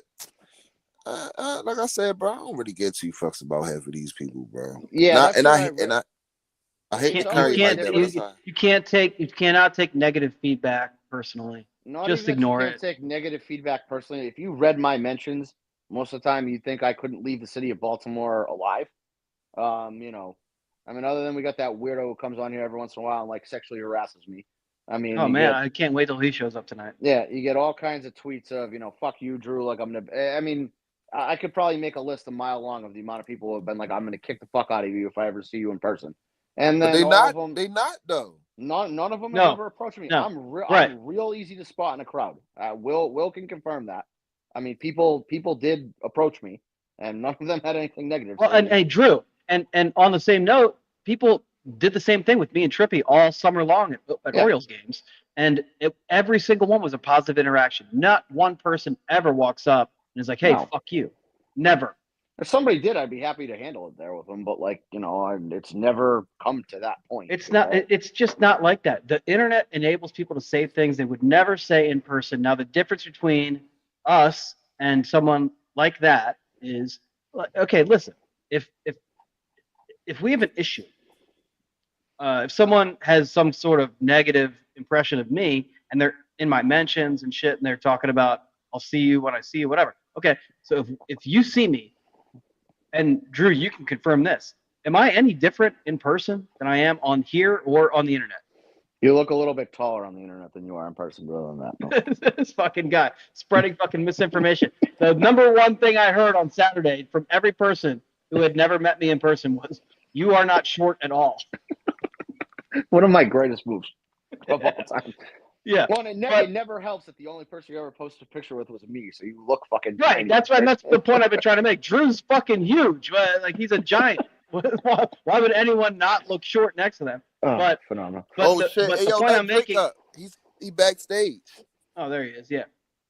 S6: like I said, bro, I don't really get two fucks about half of these people, bro.
S1: Yeah,
S6: I hate to carry like that.
S7: You cannot take negative feedback personally. Just ignore it.
S1: You can't take negative feedback personally. If you read my mentions, most of the time you think I couldn't leave the city of Baltimore alive. You know, I mean, other than we got that weirdo who comes on here every once in a while and like sexually harasses me. I mean,
S7: oh man, I can't wait till he shows up tonight.
S1: Yeah, you get all kinds of tweets of, you know, fuck you, Drew. Like I mean, I could probably make a list a mile long of the amount of people who have been like, I'm gonna kick the fuck out of you if I ever see you in person. And then
S6: they not though.
S1: None of them have ever approached me.
S7: No.
S1: I'm real easy to spot in a crowd. Will can confirm that. I mean, people did approach me, and none of them had anything negative.
S7: Well, and hey, Drew, and on the same note, people did the same thing with me and Trippy all summer long at Orioles games, and every single one was a positive interaction. Not one person ever walks up and is like, "Hey, fuck you." Never.
S1: If somebody did, I'd be happy to handle it there with them. But like, you know, it's never come to that point.
S7: It's not. It's just not like that. The internet enables people to say things they would never say in person. Now, the difference between us and someone like that is, okay, listen, if we have an issue, if someone has some sort of negative impression of me and they're in my mentions and shit and they're talking about, I'll see you when I see you, whatever. Okay, so if you see me, and Drew, you can confirm this, am I any different in person than I am on here or on the internet?
S1: You look a little bit taller on the internet than you are in person, other than that. No.
S7: This fucking guy spreading fucking misinformation. The number one thing I heard on Saturday from every person who had never met me in person was, "You are not short at all."
S1: One of my greatest moves of all time.
S7: Yeah.
S1: Well, it never helps that the only person you ever posted a picture with was me, so you look fucking
S7: right.
S1: tiny.
S7: That's right. That's the point I've been trying to make. Drew's fucking huge. Like, he's a giant. Why would anyone not look short next to them?
S1: Oh, phenomenal.
S6: Shit. But the point I'm making, he's backstage.
S7: Oh, there he is. Yeah.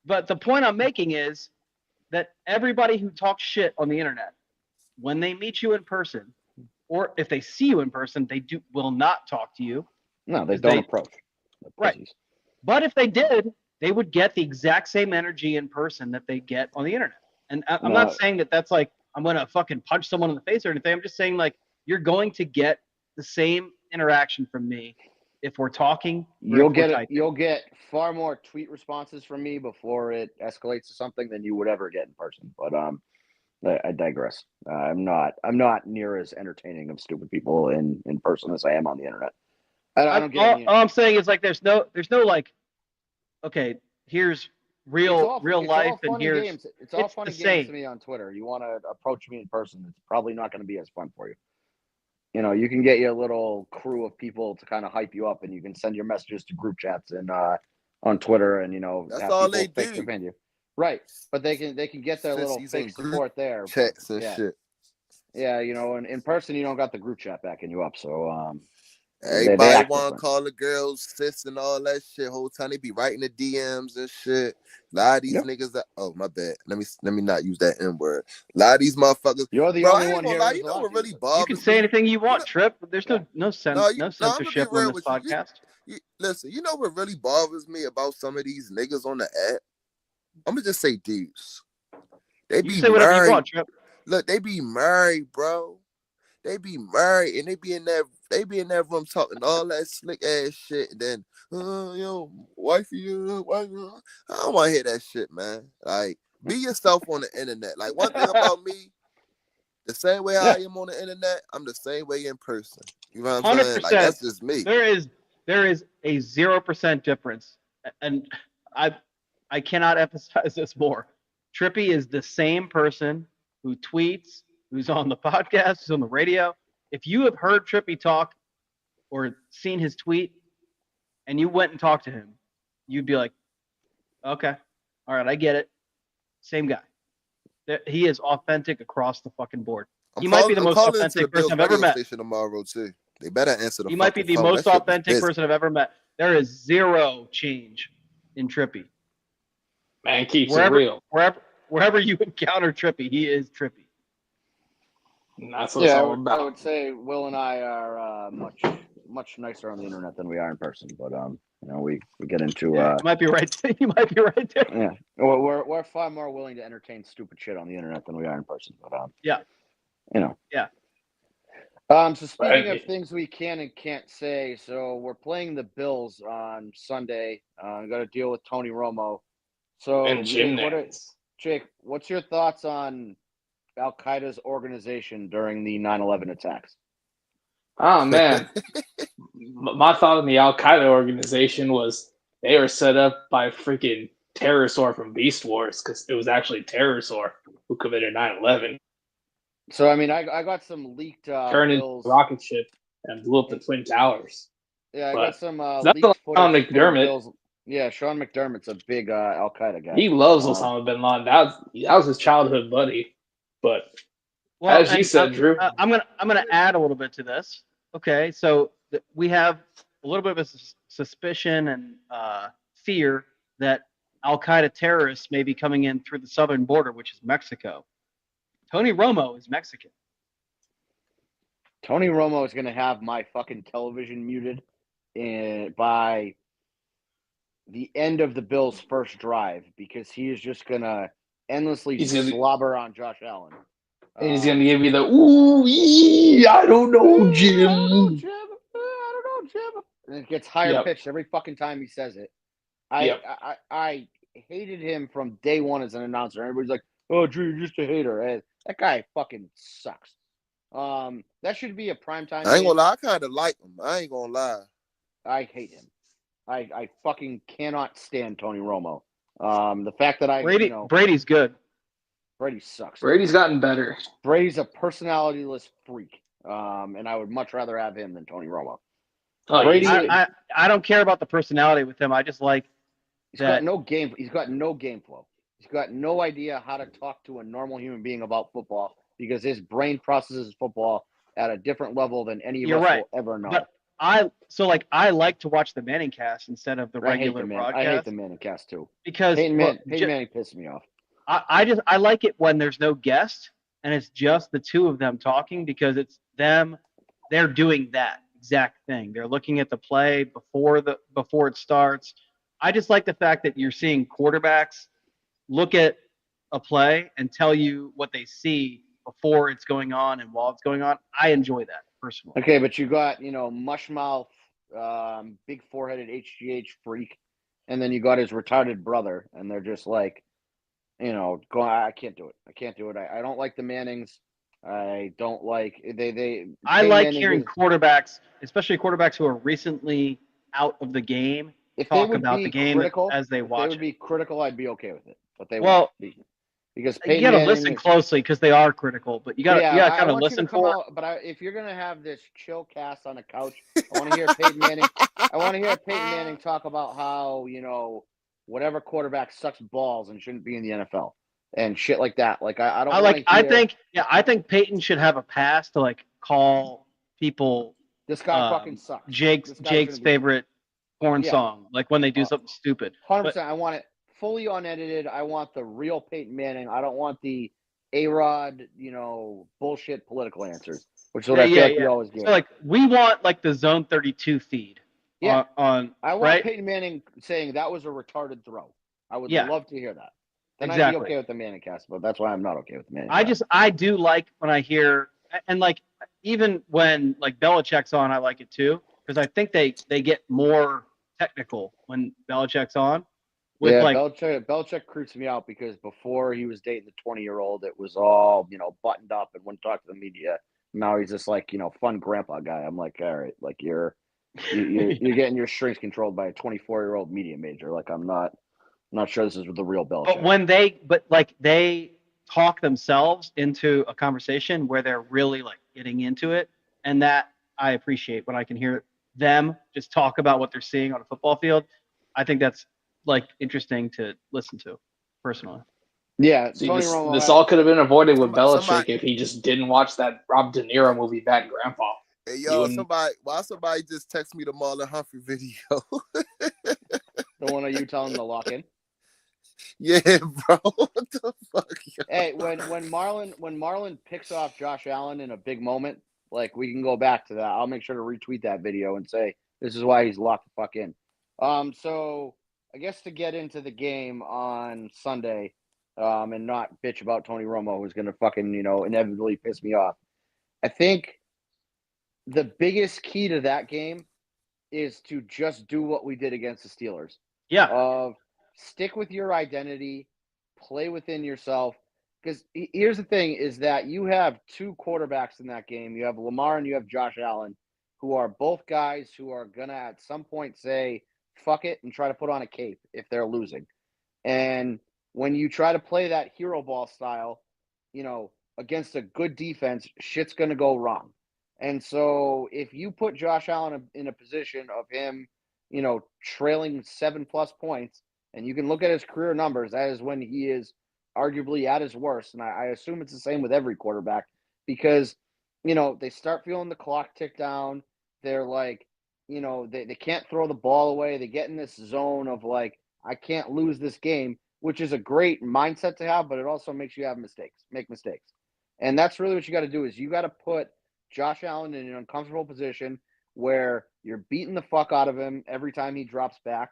S7: But the point I'm making is that everybody who talks shit on the internet, when they meet you in person, or if they see you in person, they will not talk to you.
S1: No, they don't approach.
S7: Right. But if they did, they would get the exact same energy in person that they get on the internet. And I'm not saying that that's like, I'm going to fucking punch someone in the face or anything. I'm just saying, like, you're going to get the same interaction from me if we're talking.
S1: You'll get far more tweet responses from me before it escalates to something than you would ever get in person. But I digress. I'm not near as entertaining of stupid people in person as I am on the internet. I don't get
S7: all I'm saying is, like, there's no like, okay, here's real life, and here's
S1: games. It's all fun and games to me on Twitter. You want to approach me in person, it's probably not going to be as fun for you. You know, you can get your little crew of people to kind of hype you up, and you can send your messages to group chats and on Twitter, and, you know,
S6: that's all they do.
S1: Defend you. Right, but they can get their little fake support there.
S6: Chats and shit.
S1: Yeah, you know, and in person you don't got the group chat backing you up, so
S6: Everybody want to call the girls sis and all that shit. Whole time they be writing the DMs and shit. A lot of these niggas that my bad. Let me not use that N word. A lot of these motherfuckers.
S1: You're the only one here.
S6: You know what really bothers me?
S7: You can say anything you want, Trip. There's no censorship on this podcast.
S6: Listen, you know what really bothers me about some of these niggas on the app? I'm gonna just say dudes. They be
S7: say whatever
S6: married.
S7: You want, Trip.
S6: Look, they be married, bro. They be married and they be in that room talking all that slick ass shit. And then, wifey, I don't want to hear that shit, man. Like, be yourself on the internet. Like, one thing about me, the same way I am on the internet, I'm the same way in person. You know what I'm
S7: 100%.
S6: saying? Like, that's just me.
S7: There is a 0% difference, and I cannot emphasize this more. Trippy is the same person who tweets, who's on the podcast, who's on the radio. If you have heard Trippy talk or seen his tweet and you went and talked to him, you'd be like, okay, all right, I get it. Same guy. He is authentic across the fucking board. He might be the most authentic person I've ever met.
S6: Tomorrow too. They better answer the
S7: He might be the most authentic person I've ever met. There is zero change in Trippy.
S5: Man, keeps it real.
S7: Wherever you encounter Trippy, he is Trippy.
S5: And that's what it's all about.
S1: I would say Will and I are much nicer on the internet than we are in person. But we get into.
S7: You might be right. You might be right there.
S1: Yeah, we're far more willing to entertain stupid shit on the internet than we are in person. But
S7: yeah.
S1: Yeah. So speaking of things we can and can't say, so we're playing the Bills on Sunday. Got to deal with Tony Romo. So
S5: and
S1: Jake, what's your thoughts on Al Qaeda's organization during the 9/11 attacks?
S5: Oh man, my thought on the Al Qaeda organization was they were set up by freaking Pterosaur from Beast Wars, because it was actually Pterosaur who committed 9/11.
S1: So I mean, I got some leaked
S5: turned into a rocket ship and blew up the Twin Towers.
S1: Yeah, I got some
S5: that's
S1: leaked footage.
S5: Sean McDermott.
S1: Yeah, Sean McDermott's a big Al Qaeda guy.
S5: He loves Osama bin Laden. That was his childhood buddy. But as you said, Drew,
S7: I'm gonna add a little bit to this. Okay, so we have a little bit of a suspicion and fear that Al Qaeda terrorists may be coming in through the southern border, which is Mexico. Tony Romo is Mexican.
S1: Tony Romo is gonna have my fucking television muted by the end of the Bills' first drive, because he is just gonna endlessly slobber on Josh Allen.
S5: And he's gonna give you the I don't know, Jim.
S1: I don't know, Jim. And it gets higher pitched every fucking time he says it. I hated him from day one as an announcer. Everybody's like, "Oh, Drew, you're just a hater." And that guy fucking sucks. That should be a primetime.
S6: I ain't gonna lie, I kind of like him. I ain't gonna lie.
S1: I hate him. I fucking cannot stand Tony Romo. The fact that
S7: Brady's good.
S1: Brady sucks.
S5: Brady's gotten better.
S1: Brady's a personality-less freak. And I would much rather have him than Tony Romo.
S7: Oh, Brady, I don't care about the personality with him. I just like
S1: he's got no game. He's got no game flow. He's got no idea how to talk to a normal human being about football, because his brain processes football at a different level than any of us will ever know.
S7: But I like to watch the Manning cast instead of the regular broadcast.
S1: I hate the Manning cast too.
S7: Because
S1: Peyton Manning pissed me off.
S7: I like it when there's no guest and it's just the two of them talking, because it's them. They're doing that exact thing. They're looking at the play before it starts. I just like the fact that you're seeing quarterbacks look at a play and tell you what they see before it's going on and while it's going on. I enjoy that personally.
S1: Okay, but you got, mushmouth, big foreheaded HGH freak, and then you got his retarded brother, and they're just like, I can't do it. I can't do it. I don't like the Mannings. I don't like
S7: I like hearing quarterbacks, especially quarterbacks who are recently out of the game, talk about the game as they watch.
S1: If they would be critical, I'd be okay with it. But they won't be. Because
S7: you got to listen closely, because they are critical. But you got to kind of listen for it.
S1: But if you're gonna have this chill cast on the couch, I want to hear Peyton Manning. I want to hear Peyton Manning talk about how whatever quarterback sucks balls and shouldn't be in the NFL and shit like that. Like I think Peyton should have a pass to call people This guy fucking sucks.
S7: Jake's favorite porn song, like when they do something stupid.
S1: 100%. I want it fully unedited. I want the real Peyton Manning. I don't want the A-Rod, bullshit political answers, which is what I feel like we always get.
S7: So, like, we want, like, the Zone 32 feed.
S1: Yeah.
S7: I
S1: want Peyton Manning saying that was a retarded throw. I would love to hear that. Then I'd be okay with the Manning cast, but that's why I'm not okay with the Manning cast.
S7: I do like when I hear, and, like, even when, like, Belichick's on, I like it too, because I think they get more technical when Belichick's on.
S1: Belichick creeps me out because before he was dating the 20-year-old, it was all, buttoned up and wouldn't talk to the media. Now he's just like, fun grandpa guy. I'm like, all right, like you're getting your strings controlled by a 24-year-old media major. Like I'm not sure this is the real Belichick.
S7: But they talk themselves into a conversation where they're really like getting into it, and that I appreciate when I can hear them just talk about what they're seeing on a football field. I think that's like interesting to listen to personally.
S1: Yeah,
S5: see, this all could have been avoided with Belichick if he just didn't watch that Rob De Niro movie, Bad Grandpa.
S6: Hey, yo, somebody just text me the Marlon Humphrey video.
S1: The one of you telling him to lock in?
S6: Yeah, bro. What the fuck? Yo?
S1: Hey, when Marlon picks off Josh Allen in a big moment, like we can go back to that. I'll make sure to retweet that video and say this is why he's locked the fuck in. So I guess to get into the game on Sunday, and not bitch about Tony Romo, who's going to fucking, inevitably piss me off. I think the biggest key to that game is to just do what we did against the Steelers.
S7: Yeah.
S1: Stick with your identity, play within yourself. Because here's the thing is that you have two quarterbacks in that game. You have Lamar and you have Josh Allen, who are both guys who are going to at some point say, fuck it, and try to put on a cape if they're losing. And when you try to play that hero ball style, against a good defense, shit's going to go wrong. And so if you put Josh Allen in a position of him, trailing 7+ points, and you can look at his career numbers, that is when he is arguably at his worst. And I assume it's the same with every quarterback because, they start feeling the clock tick down. They're like, they can't throw the ball away. They get in this zone of like, I can't lose this game, which is a great mindset to have, but it also makes you make mistakes. And that's really what you got to do is you got to put Josh Allen in an uncomfortable position where you're beating the fuck out of him every time he drops back.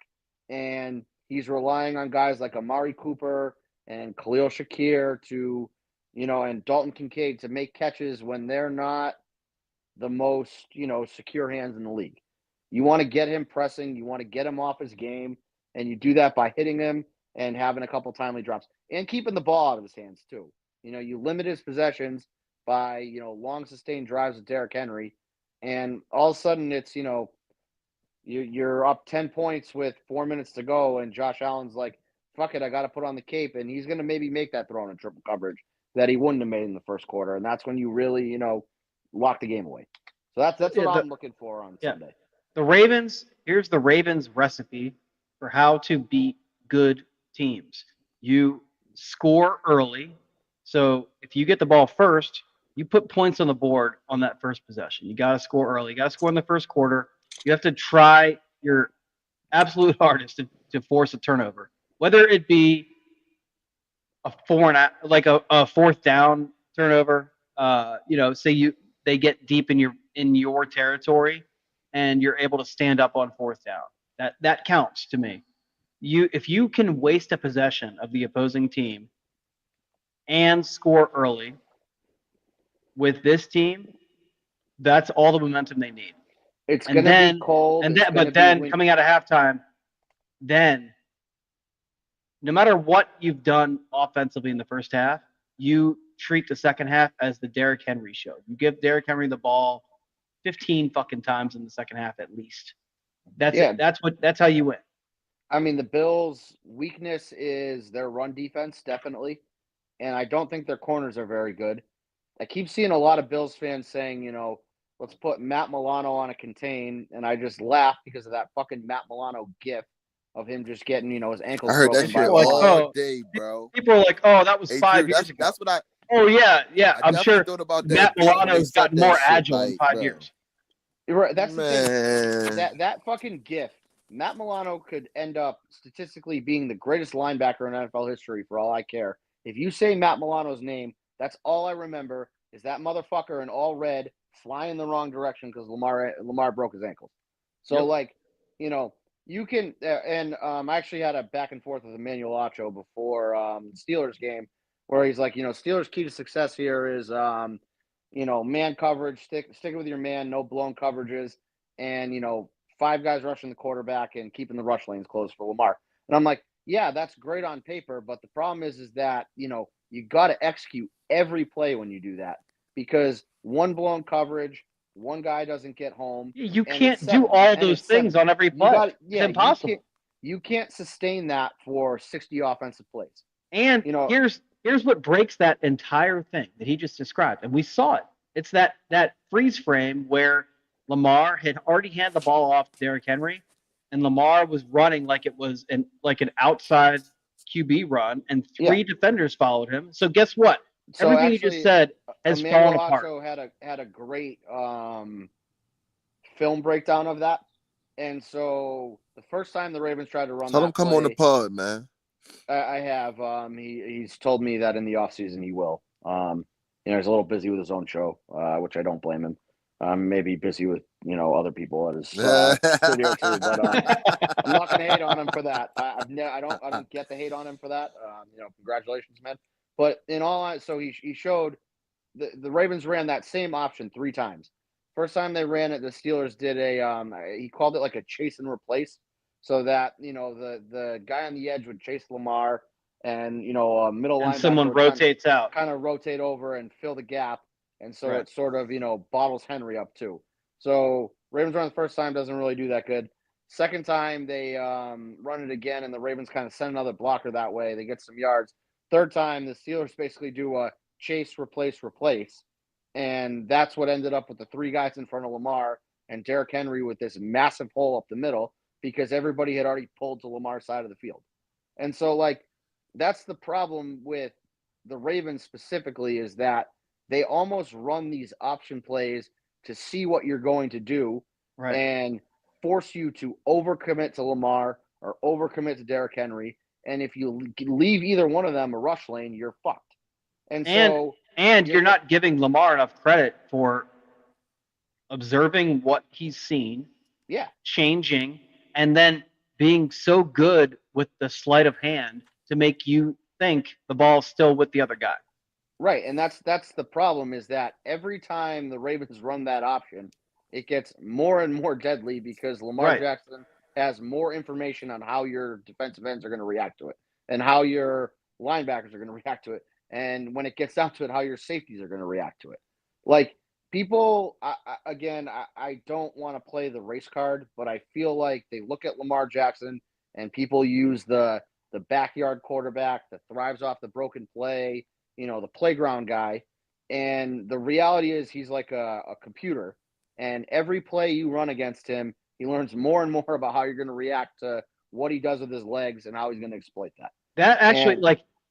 S1: And he's relying on guys like Amari Cooper and Khalil Shakir to, and Dalton Kincaid to make catches when they're not the most, secure hands in the league. You want to get him pressing. You want to get him off his game. And you do that by hitting him and having a couple timely drops and keeping the ball out of his hands too. You limit his possessions by, long sustained drives with Derrick Henry. And all of a sudden it's, you're up 10 points with 4 minutes to go. And Josh Allen's like, fuck it, I got to put on the cape. And he's going to maybe make that throw in triple coverage that he wouldn't have made in the first quarter. And that's when you really, lock the game away. So that's what I'm looking for on Sunday.
S7: Here's the Ravens recipe for how to beat good teams. You score early. So if you get the ball first, you put points on the board on that first possession. You got to score early. You got to score in the first quarter. You have to try your absolute hardest to force a turnover, whether it be a fourth down turnover. Say they get deep in your territory, and you're able to stand up on fourth down. That counts to me. If you can waste a possession of the opposing team and score early with this team, that's all the momentum they need.
S1: It's going to be cold.
S7: But then coming out of halftime, then no matter what you've done offensively in the first half, you treat the second half as the Derrick Henry show. You give Derrick Henry the ball 15 fucking times in the second half at least. That's how you win.
S1: I mean, the Bills' weakness is their run defense, definitely. And I don't think their corners are very good. I keep seeing a lot of Bills fans saying, let's put Matt Milano on a contain. And I just laugh because of that fucking Matt Milano gif of him just getting, his ankles.
S6: I heard that shit all day, bro.
S7: People are like, oh, that was 5 years ago.
S6: That's what I.
S7: Oh, yeah. I'm sure
S6: about
S7: Matt Milano's gotten more agile in 5 years.
S1: Right, that's the
S6: Man.
S1: thing. That fucking gif. Matt Milano could end up statistically being the greatest linebacker in NFL history for all I care. If you say Matt Milano's name, that's all I remember is that motherfucker in all red flying the wrong direction because Lamar broke his ankles. So like, you know, you can and I actually had a back and forth with Emmanuel Acho before Steelers game where he's like, you know, Steelers key to success here is you know, man coverage, sticking with your man, no blown coverages, and you know, 5 guys rushing the quarterback and keeping the rush lanes closed for Lamar. And I'm like, yeah, that's great on paper, but the problem is that, you know, you got to execute every play when you do that because one blown coverage, one guy doesn't get home.
S7: You can't do all those things on every play. It's impossible.
S1: You can't sustain that for 60 offensive plays.
S7: And you know, here's what breaks that entire thing that he just described, and we saw it. It's that freeze frame where Lamar had already handed the ball off to Derrick Henry, and Lamar was running like it was an outside QB run, and 3 defenders followed him. So guess what?
S1: So
S7: everything
S1: actually,
S7: you just said has fallen apart.
S1: Also had a great film breakdown of that, and so the first time the Ravens tried to run,
S6: tell him come on the pod, man.
S1: I have. He's told me that in the offseason he will. You know, he's a little busy with his own show, which I don't blame him. Maybe busy with, you know, other people at his studio too. But I'm not going to hate on him for that. I don't get the hate on him for that. You know, congratulations, man. But in all, so he showed the Ravens ran that same option 3 times. First time they ran it, the Steelers did he called it like a chase and replace, so that, you know, the guy on the edge would chase Lamar, and, you know, a middle linebacker
S7: someone rotates out,
S1: kind of rotate over and fill the gap, and so it sort of, you know, bottles Henry up too. So Ravens run the first time, doesn't really do that good. Second time they run it again, and the Ravens kind of send another blocker that way. They get some yards. Third time, the Steelers basically do a chase, replace, and that's what ended up with the 3 guys in front of Lamar and Derrick Henry with this massive hole up the middle because everybody had already pulled to Lamar's side of the field. And so, like, that's the problem with the Ravens specifically, is that they almost run these option plays to see what you're going to do and force you to overcommit to Lamar or overcommit to Derrick Henry. And if you leave either one of them a rush lane, you're fucked. And you're
S7: not giving Lamar enough credit for observing what he's seen, changing, and then being so good with the sleight of hand to make you think the ball's still with the other guy.
S1: Right, and that's the problem, is that every time the Ravens run that option, it gets more and more deadly because Lamar Jackson has more information on how your defensive ends are going to react to it and how your linebackers are going to react to it. And when it gets down to it, how your safeties are going to react to it. Like, people, I don't want to play the race card, but I feel like they look at Lamar Jackson and people use the backyard quarterback that thrives off the broken play, you know, the playground guy. And the reality is he's like a computer. And every play you run against him, he learns more and more about how you're going to react to what he does with his legs and how he's going to exploit that.
S7: That actually,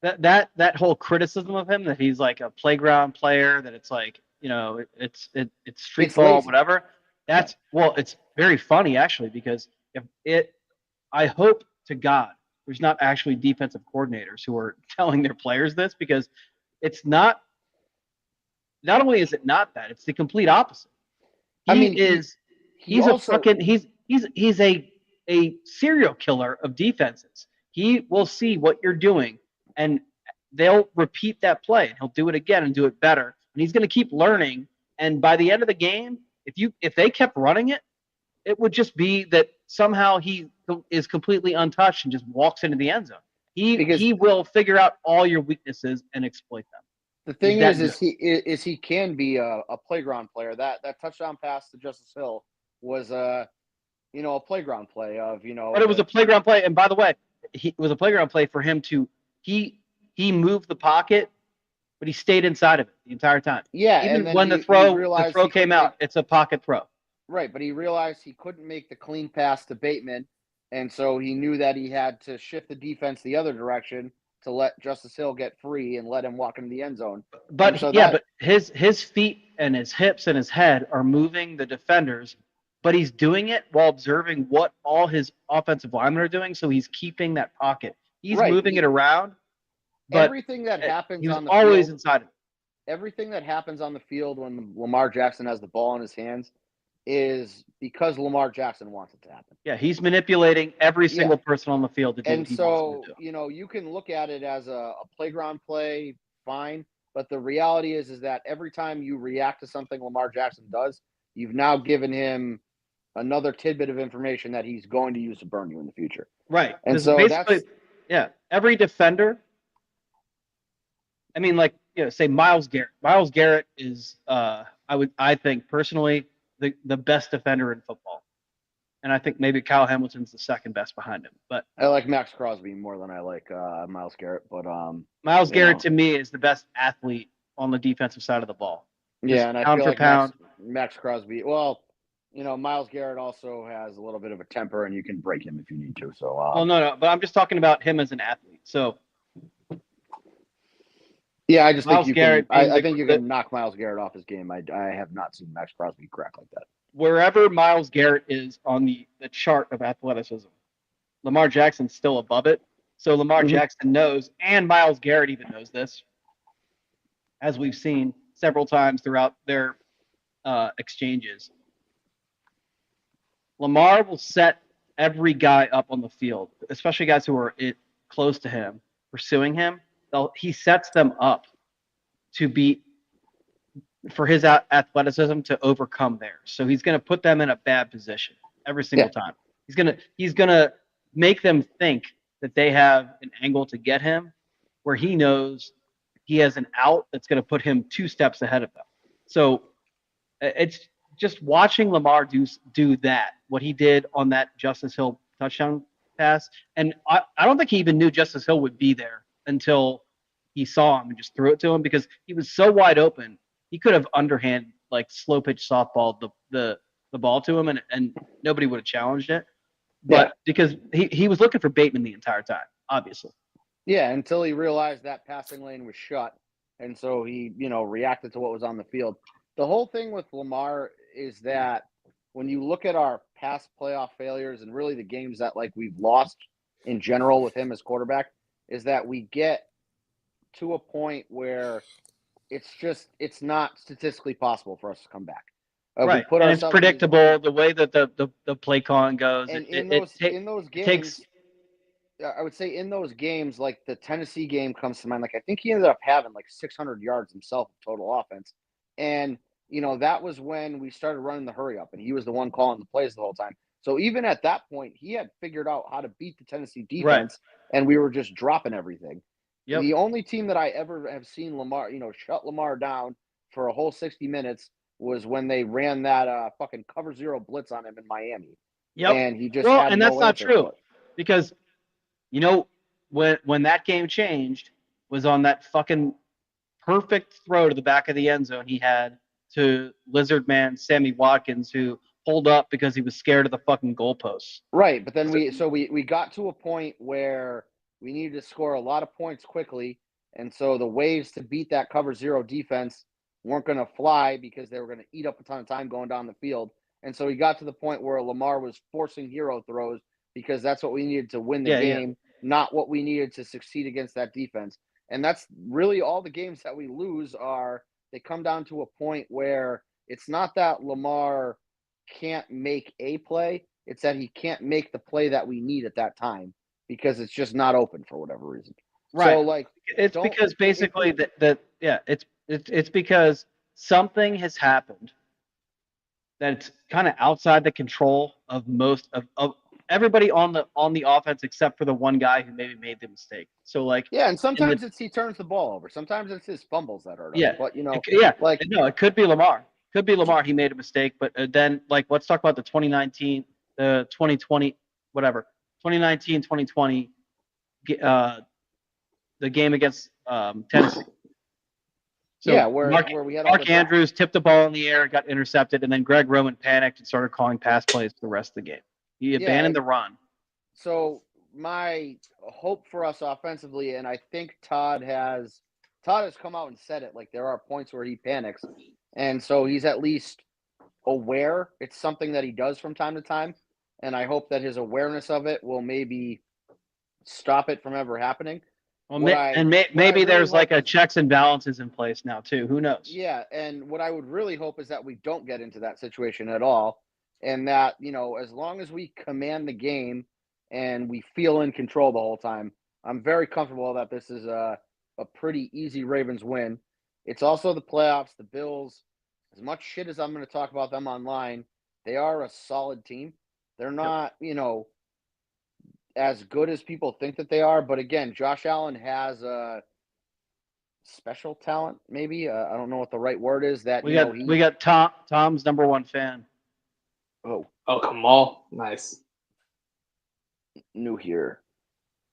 S7: that whole criticism of him, that he's like a playground player, that it's like, you know, it's street ball, lazy. Whatever. That's it's very funny actually, because I hope to God there's not actually defensive coordinators who are telling their players this, because it's not only is it not that, it's the complete opposite. He's a serial killer of defenses. He will see what you're doing and they'll repeat that play and he'll do it again and do it better. And he's going to keep learning. And by the end of the game, if they kept running it, it would just be that somehow he is completely untouched and just walks into the end zone. He will figure out all your weaknesses and exploit them.
S1: The thing is he can be a playground player. That touchdown pass to Justice Hill was a playground play of, you know.
S7: But it was a playground play, and by the way, it was a playground play for him to he moved the pocket, but he stayed inside of it the entire time.
S1: Yeah,
S7: even when the throw came out, it's a pocket throw.
S1: Right, but he realized he couldn't make the clean pass to Bateman, and so he knew that he had to shift the defense the other direction to let Justice Hill get free and let him walk into the end zone.
S7: But but his feet and his hips and his head are moving the defenders but he's doing it while observing what all his offensive linemen are doing. So he's keeping that pocket. He's moving it around. But
S1: everything that happens
S7: he was
S1: on the
S7: always
S1: field,
S7: inside of it.
S1: Everything that happens on the field when Lamar Jackson has the ball in his hands is because Lamar Jackson wants it to happen.
S7: Yeah, he's manipulating every single person on the field to do what he wants to do.
S1: You know, you can look at it as a playground play, fine, but the reality is that every time you react to something Lamar Jackson does, you've now given him another tidbit of information that he's going to use to burn you in the future.
S7: Right.
S1: And so
S7: basically, every defender, I mean, like, say Myles Garrett. Myles Garrett is, I think personally, the best defender in football. And I think maybe Kyle Hamilton's the second best behind him. But
S1: I like Max Crosby more than I like Myles Garrett. But
S7: Myles Garrett to me is the best athlete on the defensive side of the ball.
S1: Yeah, and I feel like Max Crosby. Well, Myles Garrett also has a little bit of a temper, and you can break him if you need to. So.
S7: Well, no, but I'm just talking about him as an athlete. So.
S1: Yeah, I just think you can. I think you can knock Myles Garrett off his game. I have not seen Max Crosby crack like that.
S7: Wherever Myles Garrett is on the chart of athleticism, Lamar Jackson's still above it. So Lamar Jackson knows, and Myles Garrett even knows this, as we've seen several times throughout their exchanges. Lamar will set every guy up on the field, especially guys who are close to him, pursuing him. He sets them up to beat for his athleticism to overcome theirs. So he's going to put them in a bad position every single time. He's going to make them think that they have an angle to get him where he knows he has an out that's going to put him 2 steps ahead of them. So it's just watching Lamar do that, what he did on that Justice Hill touchdown pass. And I don't think he even knew Justice Hill would be there until he saw him and just threw it to him because he was so wide open. He could have underhand, like slow pitch softball the ball to him and nobody would have challenged it. But because he was looking for Bateman the entire time, obviously.
S1: Yeah, until he realized that passing lane was shut. And so he, reacted to what was on the field. The whole thing with Lamar is that when you look at our past playoff failures and really the games that we've lost in general with him as quarterback, is that we get to a point where it's not statistically possible for us to come back.
S7: Right, and it's predictable the way that the play calling goes.
S1: And in those games, I would say in those games, like the Tennessee game comes to mind. Like I think he ended up having 600 yards himself of total offense, and that was when we started running the hurry up, and he was the one calling the plays the whole time. So even at that point, he had figured out how to beat the Tennessee defense, and we were just dropping everything. Yep. The only team that I ever have seen Lamar, shut Lamar down for a whole 60 minutes was when they ran that fucking cover 0 blitz on him in Miami.
S7: Yep.
S1: And he just
S7: and that's not true because when that game changed was on that fucking perfect throw to the back of the end zone he had to Lizard Man Sammy Watkins, who pulled up because he was scared of the fucking goalposts.
S1: Right, but then we got to a point where we needed to score a lot of points quickly, and so the waves to beat that cover 0 defense weren't going to fly because they were going to eat up a ton of time going down the field. And so we got to the point where Lamar was forcing hero throws because that's what we needed to win the game, not what we needed to succeed against that defense. And that's really all the games that we lose they come down to a point where it's not that Lamar can't make a play, it's that he can't make the play that we need at that time because it's just not open for whatever reason.
S7: Right.
S1: So
S7: it's because basically it's because something has happened that's kind of outside the control of most of everybody on the offense except for the one guy who maybe made the mistake. So
S1: and sometimes he turns the ball over. Sometimes it's his fumbles that hurt us. But
S7: it could be Lamar. Could be Lamar. He made a mistake, but then let's talk about the 2019, the 2020, whatever. 2019, 2020, the game against Tennessee. So
S1: where we had
S7: Mark Andrews tipped the ball in the air, got intercepted, and then Greg Roman panicked and started calling pass plays for the rest of the game. He abandoned the run.
S1: So my hope for us offensively, and I think Todd has come out and said it, there are points where he panics. And so he's at least aware. It's something that he does from time to time, and I hope that his awareness of it will maybe stop it from ever happening.
S7: Well, maybe there's like a checks and balances in place now too. Who knows?
S1: Yeah, and what I would really hope is that we don't get into that situation at all, and that, you know, as long as we command the game and we feel in control the whole time, I'm very comfortable that this is a pretty easy Ravens win. It's also the playoffs. The Bills, as much shit as I'm going to talk about them online, they are a solid team. They're not, you know, as good as people think that they are. But again, Josh Allen has a special talent, maybe. I don't know what the right word is. That
S7: we got Tom's number one fan.
S1: Oh,
S5: Kamal, nice.
S1: New here.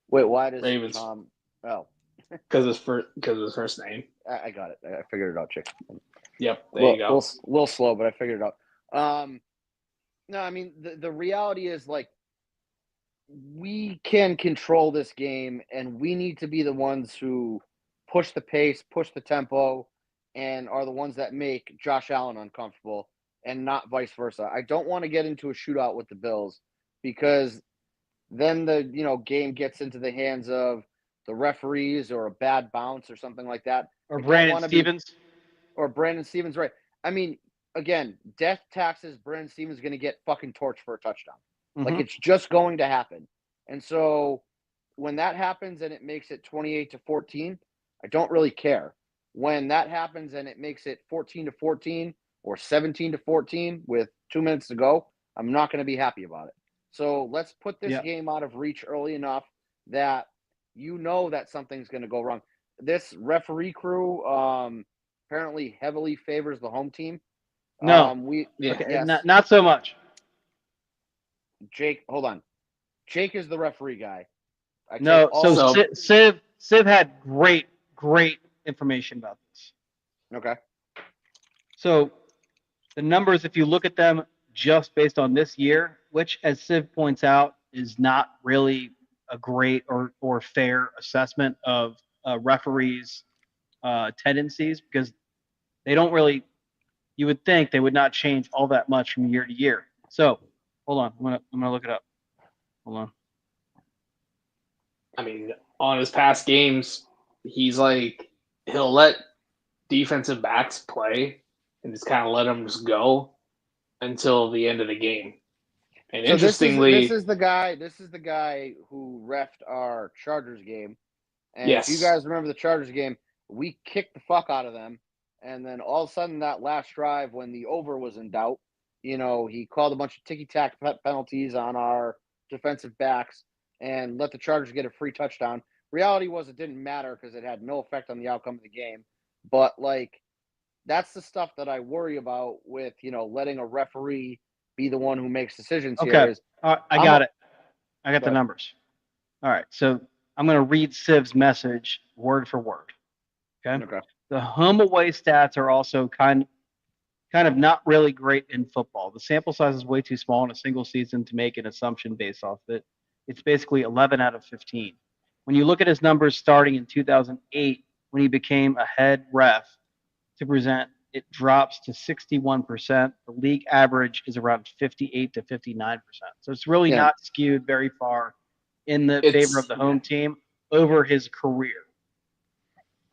S1: Wait, why does
S5: Ravens.
S1: Tom? Oh,
S5: because his first name.
S1: I got it. I figured it out, chick.
S5: Yep, you go.
S1: A little slow, but I figured it out. No, I mean the reality is, like, we can control this game, and we need to be the ones who push the pace, push the tempo, and are the ones that make Josh Allen uncomfortable, and not vice versa. I don't want to get into a shootout with the Bills, because then the game gets into the hands of the referees, or a bad bounce or something like that.
S7: Or Brandon Stevens.
S1: Right. I mean, again, death taxes, Brandon Stevens is going to get fucking torched for a touchdown. Mm-hmm. Like, it's just going to happen. And so when that happens and it makes it 28-14, I don't really care. When that happens and it makes it 14-14 or 17-14 with 2 minutes to go, I'm not going to be happy about it. So let's put this game out of reach early enough that you know that something's going to go wrong. This referee crew apparently heavily favors the home team.
S7: No, not so much.
S1: Jake, hold on. Jake is the referee guy.
S7: Civ had great information about this.
S1: Okay.
S7: So the numbers, if you look at them just based on this year, which, as Civ points out, is not really a great or fair assessment of referees' tendencies, because they don't really. You would think they would not change all that much from year to year. So, hold on, I'm gonna look it up. Hold on.
S5: I mean, on his past games, he'll let defensive backs play and just kind of let them just go until the end of the game. And so interestingly,
S1: this is the guy who reffed our Chargers game. And if you guys remember the Chargers game, we kicked the fuck out of them. And then all of a sudden, that last drive, when the over was in doubt, he called a bunch of ticky-tack penalties on our defensive backs and let the Chargers get a free touchdown. Reality was, it didn't matter because it had no effect on the outcome of the game. But, like, that's the stuff that I worry about with, letting a referee be the one who makes decisions here.
S7: I got it. I got the numbers. All right. So I'm going to read Civ's message word for word. Okay. The home away stats are also kind of not really great in football. The sample size is way too small in a single season to make an assumption based off it. It's basically 11 out of 15. When you look at his numbers starting in 2008, when he became a head ref to present, it drops to 61%. The league average is around 58 to 59%. So it's really not skewed very far in the favor of the home team over his career.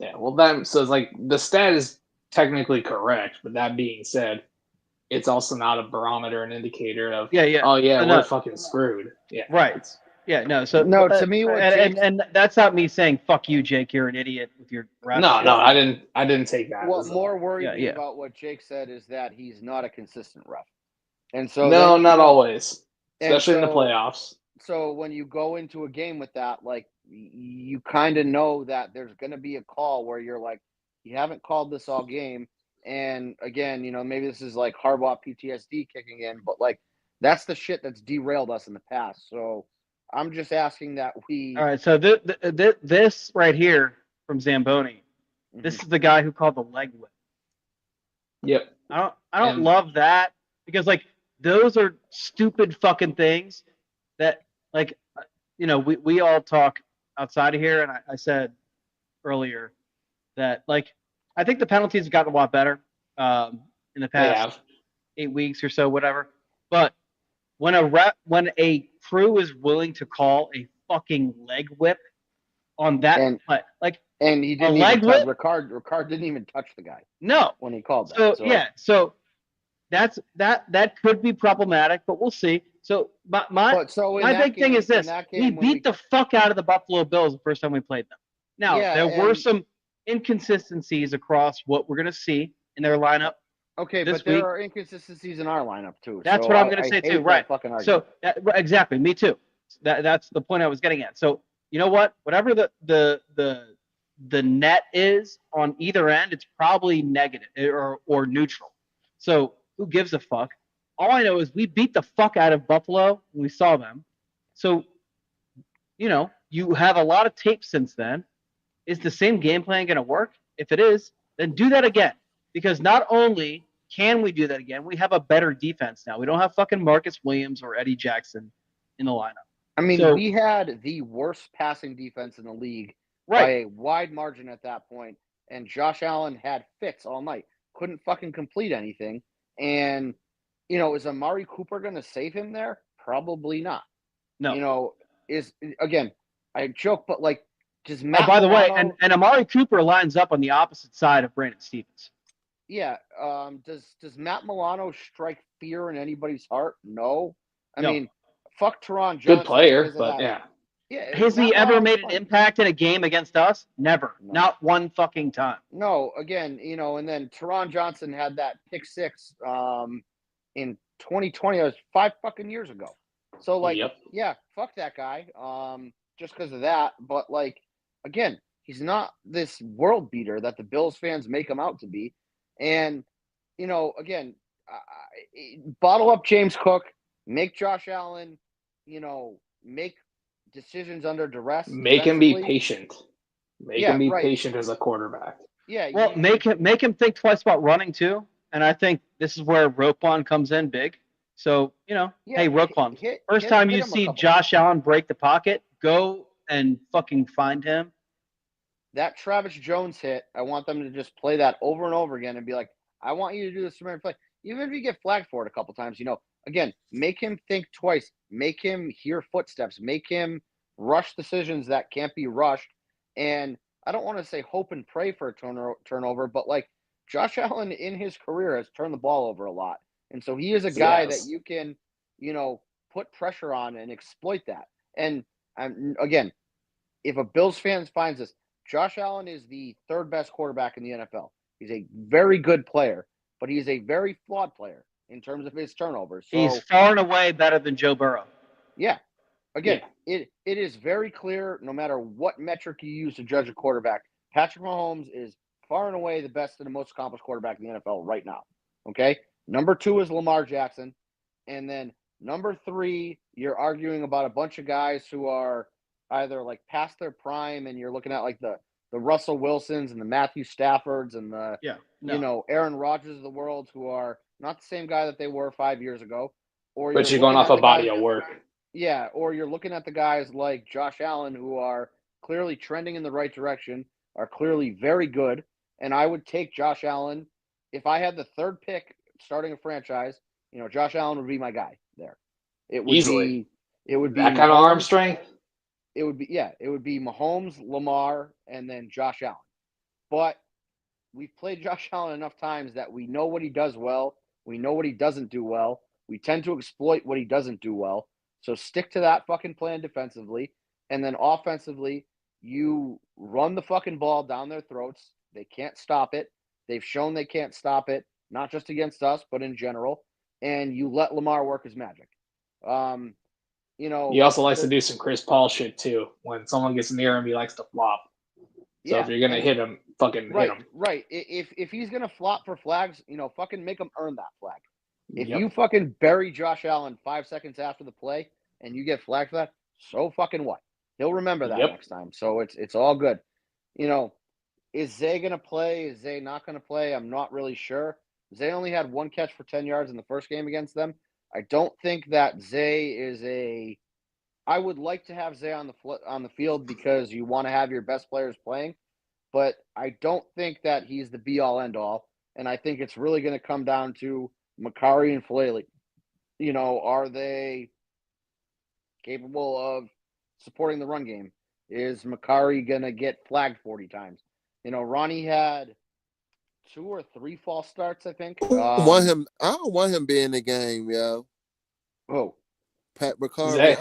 S5: Yeah, well, the stat is technically correct, but that being said, it's also not a barometer, an indicator of we're fucking screwed. Yeah,
S7: right. Yeah, no. So
S1: to me,
S7: and that's not me saying fuck you, Jake. You're an idiot with your rap.
S5: No, I didn't take that.
S1: What more worried me about what Jake said is that he's not a consistent ref, and so
S5: not always, especially in the playoffs.
S1: So when you go into a game with that, like, you kind of know that there's going to be a call where you're like, you haven't called this all game. And again, maybe this is like Harbaugh PTSD kicking in, but like, that's the shit that's derailed us in the past. So I'm just asking that we.
S7: All right. So this right here from Zamboni, this is the guy who called the leg whip.
S5: Yep.
S7: I don't love that, because like, those are stupid fucking things that, like, we all talk outside of here, and I said earlier that, like, I think the penalties have gotten a lot better in the past 8 weeks or so, whatever. But when a crew is willing to call a fucking leg whip on that play, like
S1: and he didn't even touch Ricard didn't even touch the guy.
S7: No.
S1: When he called that.
S7: So yeah, so that could be problematic, but we'll see. So my big thing is this: we beat the fuck out of the Buffalo Bills the first time we played them. Now there were some inconsistencies across what we're gonna see in their lineup.
S1: Okay, but there are inconsistencies in our lineup too.
S7: That's what I'm going to say too, right? So exactly, me too. That's the point I was getting at. So you know what? Whatever the net is on either end, it's probably negative or neutral. So who gives a fuck? All I know is we beat the fuck out of Buffalo when we saw them. So you have a lot of tape since then. Is the same game plan going to work? If it is, then do that again. Because not only can we do that again, we have a better defense now. We don't have fucking Marcus Williams or Eddie Jackson in the lineup.
S1: I mean, we had the worst passing defense in the league by a wide margin at that point, and Josh Allen had fits all night. Couldn't fucking complete anything. And, is Amari Cooper going to save him there? Probably not.
S7: No.
S1: I joke, but does Matt
S7: by the way,
S1: Milano,
S7: and Amari Cooper lines up on the opposite side of Brandon Stevens.
S1: Yeah. Does Matt Milano strike fear in anybody's heart? No. I mean, fuck Teron Johnson.
S5: Good player, but yeah.
S7: Has he ever made an impact in a game against us? Never. No. Not one fucking time.
S1: No. Again, and then Teron Johnson had that pick six in 2020. That was 5 fucking years ago. So fuck that guy. Just because of that. But again, he's not this world beater that the Bills fans make him out to be. And, again, bottle up James Cook, make Josh Allen, make decisions under duress.
S5: Make him be patient. Make him be patient as a quarterback.
S1: Yeah.
S7: Well, make him think twice about running too. And I think this is where Roquan comes in big. So, hey, Roquan, first time you see Josh Allen break the pocket, go and fucking find him.
S1: That Travis Jones hit, I want them to just play that over and over again and be like, I want you to do this for play. Even if you get flagged for it a couple times, again, make him think twice. Make him hear footsteps. Make him rush decisions that can't be rushed. And I don't want to say hope and pray for a turnover, but Josh Allen in his career has turned the ball over a lot. And so he is a guy that you can, put pressure on and exploit that. And again, if a Bills fan finds this, Josh Allen is the 3rd best quarterback in the NFL. He's a very good player, but he's a very flawed player in terms of his turnovers. So,
S7: he's far and away better than Joe Burrow.
S1: Yeah. Again, it is very clear, no matter what metric you use to judge a quarterback, Patrick Mahomes is far and away the best and the most accomplished quarterback in the NFL right now. Okay? Number 2 is Lamar Jackson. And then number 3, you're arguing about a bunch of guys who are either past their prime, and you're looking at the Russell Wilsons and the Matthew Staffords and the Aaron Rodgers of the world, who are not the same guy that they were 5 years ago.
S5: But you're going off a body of work.
S1: Yeah, or you're looking at the guys like Josh Allen, who are clearly trending in the right direction, are clearly very good. And I would take Josh Allen if I had the 3rd pick starting a franchise. Josh Allen would be my guy there. It would
S5: easily.
S1: It would be
S5: that kind of arm strength.
S1: It would be Mahomes, Lamar, and then Josh Allen. But we've played Josh Allen enough times that we know what he does well. We know what he doesn't do well. We tend to exploit what he doesn't do well. So stick to that fucking plan defensively. And then offensively, you run the fucking ball down their throats. They can't stop it. They've shown they can't stop it, not just against us, but in general. And you let Lamar work his magic.
S5: He also likes to do some Chris Paul shit too. When someone gets near him, he likes to flop. So if you're gonna hit him, fucking hit him.
S1: Right. If he's gonna flop for flags, fucking make him earn that flag. If you fucking bury Josh Allen 5 seconds after the play and you get flagged for that, so fucking what? He'll remember that next time. So it's all good. Is Zay gonna play? Is Zay not gonna play? I'm not really sure. Zay only had 1 catch for 10 yards in the first game against them. I don't think that Zay is I would like to have Zay on the field because you want to have your best players playing, but I don't think that he's the be-all, end-all, and I think it's really going to come down to Macari and Falele, are they capable of supporting the run game? Is Macari going to get flagged 40 times? Ronnie had 2 or 3 false starts, I think.
S6: I don't want him being in the game, yo.
S1: Oh,
S6: Pat Macari.
S5: Zay.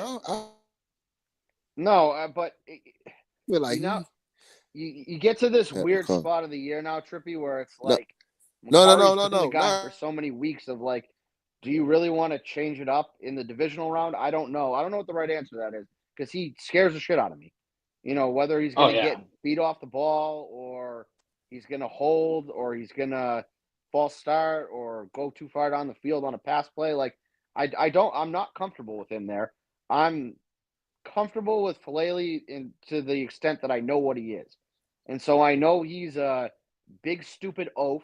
S1: No, but
S6: like
S1: you get to this
S6: Pat
S1: weird
S6: Macari.
S1: spot of the year now, Trippy, where it's like
S6: no,
S1: the guy for so many weeks of like, do you really want to change it up in the divisional round? I don't know. I don't know what the right answer to that is, because he scares the shit out of me. Whether he's going to get beat off the ball, or he's going to hold, or he's going to false start, or go too far down the field on a pass play. Like, I'm not comfortable with him there. I'm comfortable with Falele to the extent that I know what he is. And so I know he's a big, stupid oaf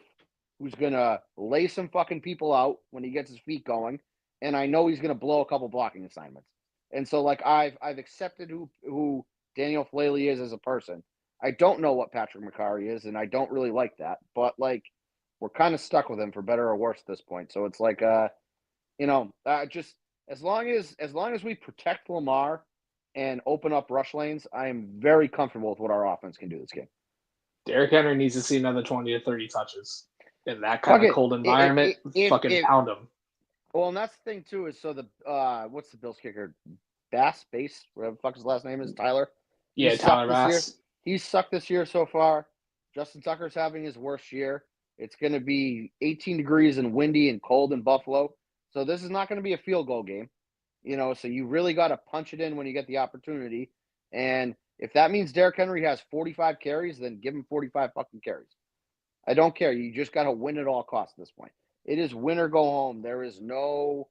S1: who's going to lay some fucking people out when he gets his feet going. And I know he's going to blow a couple blocking assignments. And so, like, I've accepted who Daniel Falele is as a person. I don't know what Patrick Macari is, and I don't really like that. But, like, we're kind of stuck with him for better or worse at this point. So it's like, just as long as we protect Lamar and open up rush lanes, I am very comfortable with what our offense can do this game.
S5: Derrick Henry needs to see another 20 to 30 touches in that kind of cold environment. Fucking pound him.
S1: Well, and that's the thing too, is so the what's the Bills kicker? Bass, whatever the fuck his last name is, Tyler.
S5: Yeah, Tyler Bass.
S1: He's sucked this year so far. Justin Tucker's having his worst year. It's going to be 18 degrees and windy and cold in Buffalo. So this is not going to be a field goal game. So you really got to punch it in when you get the opportunity. And if that means Derrick Henry has 45 carries, then give him 45 fucking carries. I don't care. You just got to win at all costs at this point. It is win or go home. There is no,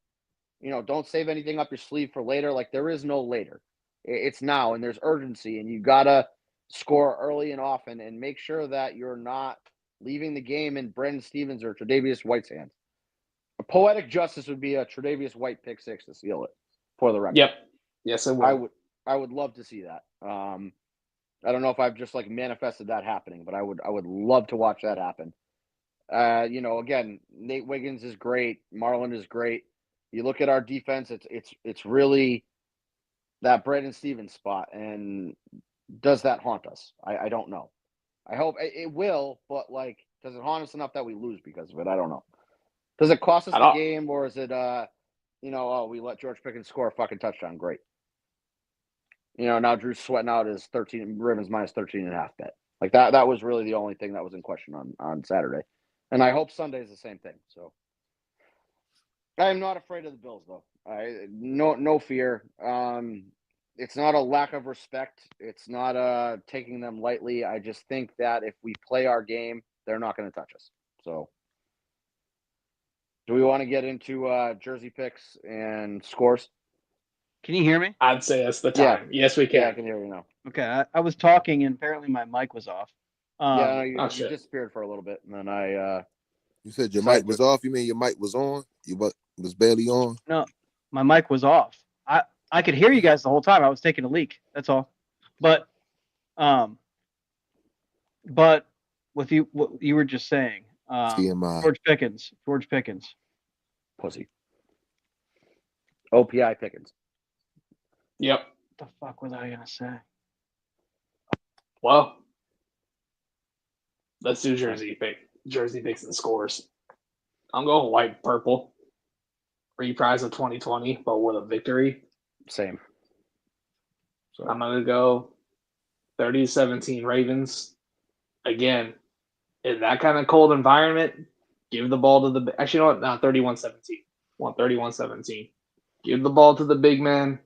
S1: don't save anything up your sleeve for later. Like, there is no later. It's now, and there's urgency, and you got to score early and often and make sure that you're not leaving the game in Brandon Stevens or Tre'Davious White's hands. A poetic justice would be a Tre'Davious White pick 6 to seal it, for the record.
S5: Yep. Yes, it would.
S1: I would love to see that. I don't know if I've just like manifested that happening, but I would love to watch that happen. Again, Nate Wiggins is great. Marlon is great. You look at our defense; it's really that Brandon Stevens spot, and does that haunt us? I don't know. I hope it will, but like, does it haunt us enough that we lose because of it? I don't know. Does it cost us the game, or is it, we let George Pickens score a fucking touchdown? Great. Now Drew's sweating out his Ravens minus 13.5 bet. Like that was really the only thing that was in question on Saturday. And I hope Sunday is the same thing. So I am not afraid of the Bills, though. No fear. It's not a lack of respect. It's not taking them lightly. I just think that if we play our game, they're not going to touch us. So do we want to get into jersey picks and scores?
S7: Can you hear me?
S5: I'd say that's the time. Yeah. Yes, we can.
S1: Yeah, I can hear you now.
S7: Okay, I was talking and apparently my mic was off.
S1: You disappeared for a little bit, and then I.
S6: You said your mic was off. You mean your mic was on? You was barely on?
S7: No, my mic was off. I could hear you guys the whole time. I was taking a leak. That's all. But with what you were just saying, George Pickens,
S1: pussy. OPI Pickens.
S5: Yep.
S7: What the fuck was I gonna say?
S5: Well, let's do jersey picks and scores. I'm going white purple. Reprise of 2020, but with a victory.
S1: Same.
S5: So I'm gonna go 30-17 Ravens. Again, in that kind of cold environment, give the ball to the. Actually, you know what? Not 31-17. 31-17. Give the ball to the big man.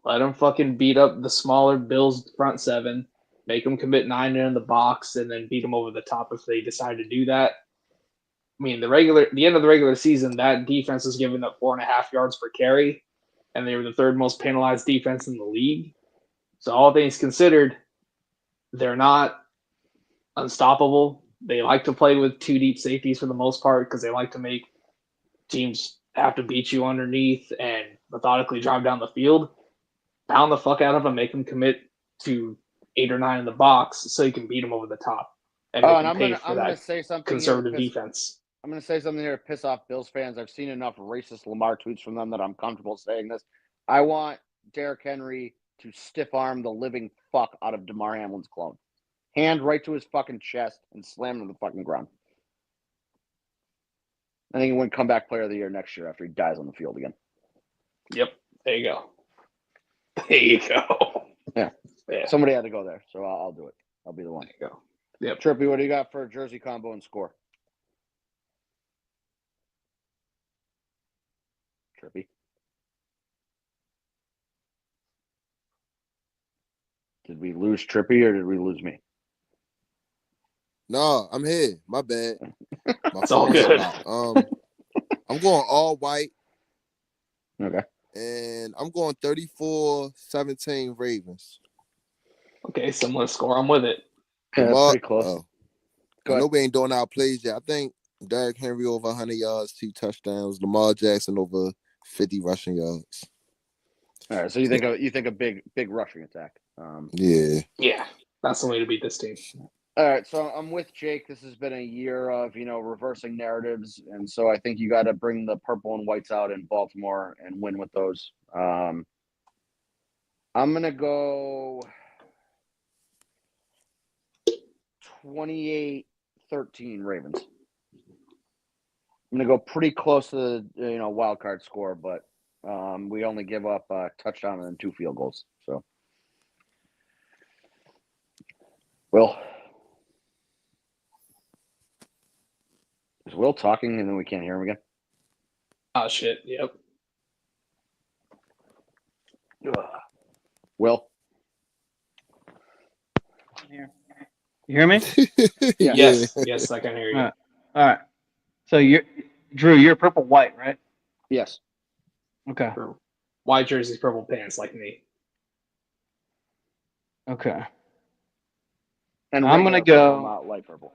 S5: Let them fucking beat up the smaller Bills front seven. Make them commit 9 in the box, and then beat them over the top if they decide to do that. I mean, the end of the regular season, that defense was giving up 4.5 yards per carry, and they were the third most penalized defense in the league. So all things considered, they're not unstoppable. They like to play with 2 deep safeties for the most part because they like to make teams have to beat you underneath and methodically drive down the field. Pound the fuck out of them, make them commit to 8 or 9 in the box so you can beat them over the top. And I'm going to say something conservative defense.
S1: I'm going to say something here to piss off Bills fans. I've seen enough racist Lamar tweets from them that I'm comfortable saying this. I want Derrick Henry to stiff arm the living fuck out of DeMar Hamlin's clone. Hand right to his fucking chest and slam him to the fucking ground. I think he wins comeback player of the year next year after he dies on the field again.
S5: Yep. There you go. There you go.
S1: Yeah. Somebody had to go there, so I'll do it. I'll be the one.
S5: There you go. Yep.
S1: Trippy, what do you got for jersey combo and score? Trippy. Did we lose Trippy or did we lose me?
S6: No, I'm here. My bad.
S5: It's all good.
S6: I'm going all white.
S1: Okay.
S6: And I'm going 34-17 Ravens.
S5: Okay, similar score. I'm with it.
S1: Yeah, that's pretty close.
S6: I know we ain't doing our plays yet. I think Derrick Henry over 100 yards, 2 touchdowns. Lamar Jackson over 50 rushing yards.
S1: All right, so you think a big rushing attack?
S5: Yeah, that's the way to beat this team.
S1: All right, so I'm with Jake. This has been a year of reversing narratives, and so I think you got to bring the purple and whites out in Baltimore and win with those. I'm gonna go 28-13 Ravens. I'm gonna go pretty close to the wild card score, but we only give up a touchdown and then 2 field goals. So, Will, is Will talking and then we can't hear him again?
S5: Oh shit! Yep.
S1: Will,
S7: You hear me?
S1: yeah.
S5: Yes, I can hear you.
S7: All right. So you're purple white, right?
S1: Yes.
S7: Okay.
S5: White jerseys, purple pants, like me.
S7: Okay.
S1: And
S7: I'm gonna go.
S1: not light purple.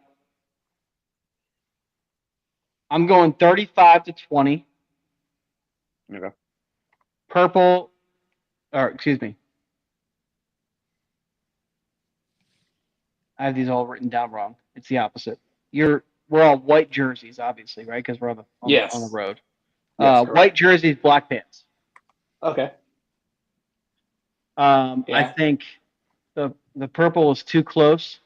S7: I'm going 35-20.
S1: Okay.
S7: Purple, or excuse me. I have these all written down wrong. It's the opposite. We're all white jerseys, obviously, right? Because we're on the road.
S5: Yes,
S7: white jerseys, black pants.
S5: Okay.
S7: I think the purple is too close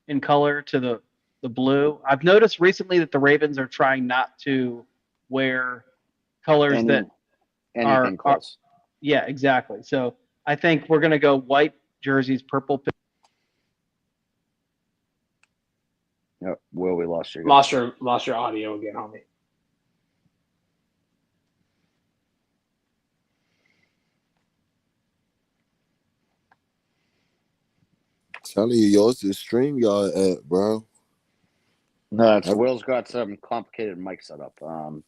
S7: in color to the blue. I've noticed recently that the Ravens are trying not to wear colors that
S1: anything close.
S7: Yeah, exactly. So I think we're gonna go white jerseys, purple.
S1: Yep. Will, we lost you.
S5: Lost your audio again, homie.
S6: Telling you, yours is stream y'all at, bro.
S1: No, Will's got some complicated mic setup. So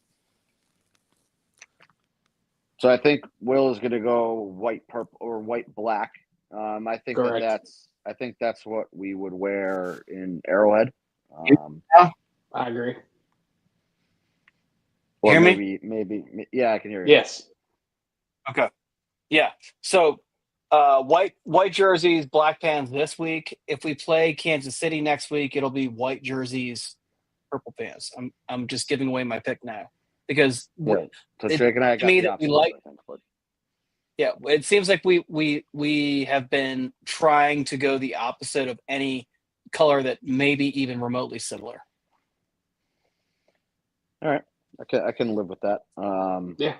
S1: I think Will is going to go white purple or white black. I think that's what we would wear in Arrowhead.
S5: I agree.
S1: Or
S8: hear
S1: maybe, yeah, I can hear you.
S5: Yes.
S8: Okay. Yeah. So white jerseys, black pants this week. If we play Kansas City next week, it'll be white jerseys, purple pants. I'm just giving away my pick now because
S1: So Jake and I got the opposite, I think, but...
S8: Yeah, it seems like we have been trying to go the opposite of any color that may be even remotely similar.
S1: All right, I can live with that.
S5: Yeah.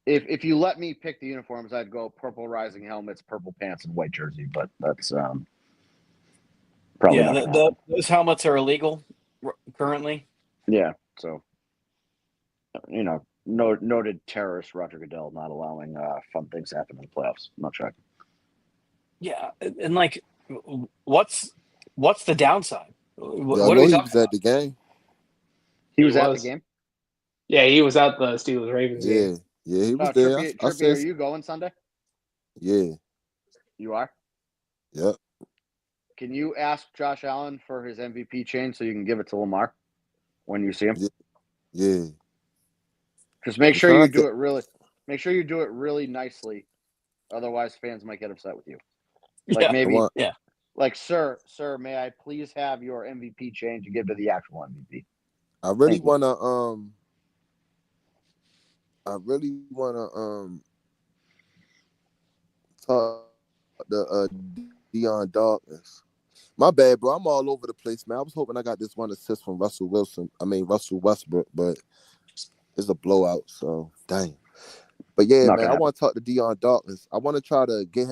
S1: If you let me pick the uniforms, I'd go purple rising helmets, purple pants, and white jersey. But that's probably not
S8: those helmets are illegal currently.
S1: Yeah, so noted terrorist Roger Goodell not allowing fun things to happen in the playoffs. I'm not sure.
S8: Yeah, and like, what's the downside? What
S6: I
S8: are
S6: know
S8: we
S6: he
S8: talking
S6: was
S8: about?
S6: at the game.
S1: He was at the game?
S5: Yeah, he was at the Steelers-Ravens game.
S6: Yeah, he was there.
S1: Trippy, are you going Sunday?
S6: Yeah.
S1: You are?
S6: Yep.
S1: Can you ask Josh Allen for his MVP chain so you can give it to Lamar when you see him?
S6: Yeah.
S1: Just make sure you do it really nicely. Otherwise, fans might get upset with you. Like like, sir, may I please have your MVP chain to give to the actual MVP?
S6: I really wanna talk to Deion Dawkins. My bad, bro. I'm all over the place, man. I was hoping I got this one assist from Russell Westbrook, but it's a blowout, so dang. But yeah, man, I want to talk to Deion Dawkins. I want to try to get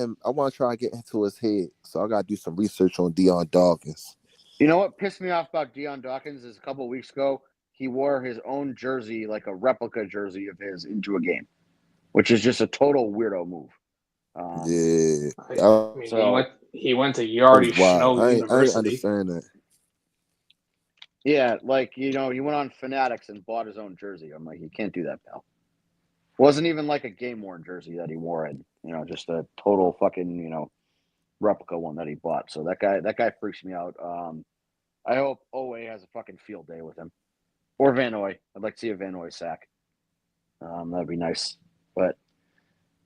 S6: into his head. So I got to do some research on Deion Dawkins.
S1: You know what pissed me off about Deion Dawkins is a couple of weeks ago, he wore his own jersey, like a replica jersey of his, into a game, which is just a total weirdo move.
S5: He went to Yardy Snow University.
S6: I ain't understand that.
S1: Yeah, like, he went on Fanatics and bought his own jersey. I'm like, you can't do that, pal. Wasn't even like a game-worn jersey that he wore in, just a total fucking, replica one that he bought. So that guy freaks me out. I hope Owe has a fucking field day with him. Or Van Noy. I'd like to see a Van Noy sack. That'd be nice. But,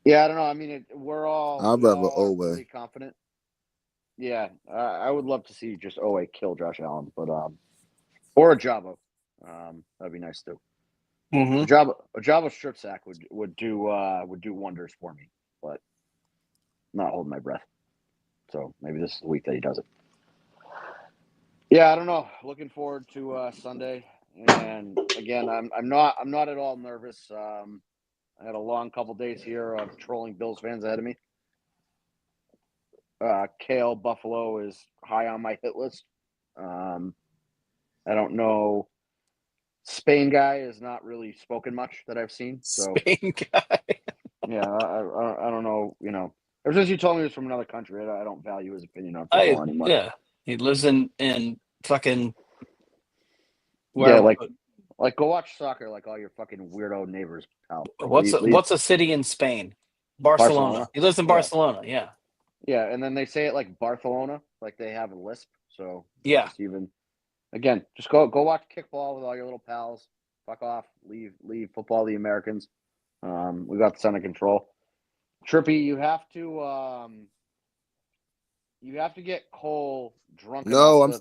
S1: yeah, I don't know. I mean, we're all pretty confident. Yeah, I would love to see just Owe kill Josh Allen. But, or a Jabo. That'd be nice, too.
S8: Mm-hmm.
S1: A Jabo strip sack would do wonders for me, but I'm not holding my breath. So maybe this is the week that he does it. Yeah, I don't know. Looking forward to Sunday, and again, I'm not at all nervous. I had a long couple days here of trolling Bills fans ahead of me. Kale Buffalo is high on my hit list. I don't know. Spain guy is not really spoken much that I've seen. So
S8: Spain guy.
S1: Yeah, I don't know. Ever since you told me he was from another country, I don't value his opinion on football anymore.
S8: Yeah, he lives in fucking.
S1: Yeah, like go watch soccer like all your fucking weirdo neighbors, pal.
S8: What's a city in Spain? Barcelona. He lives in Barcelona. Yeah.
S1: Yeah, and then they say it like Barcelona, like they have a lisp. So
S8: yeah,
S1: just go watch kickball with all your little pals. Fuck off. Leave football to the Americans. We got this under control. Trippy, you have to get Cole drunk.
S6: No, I'm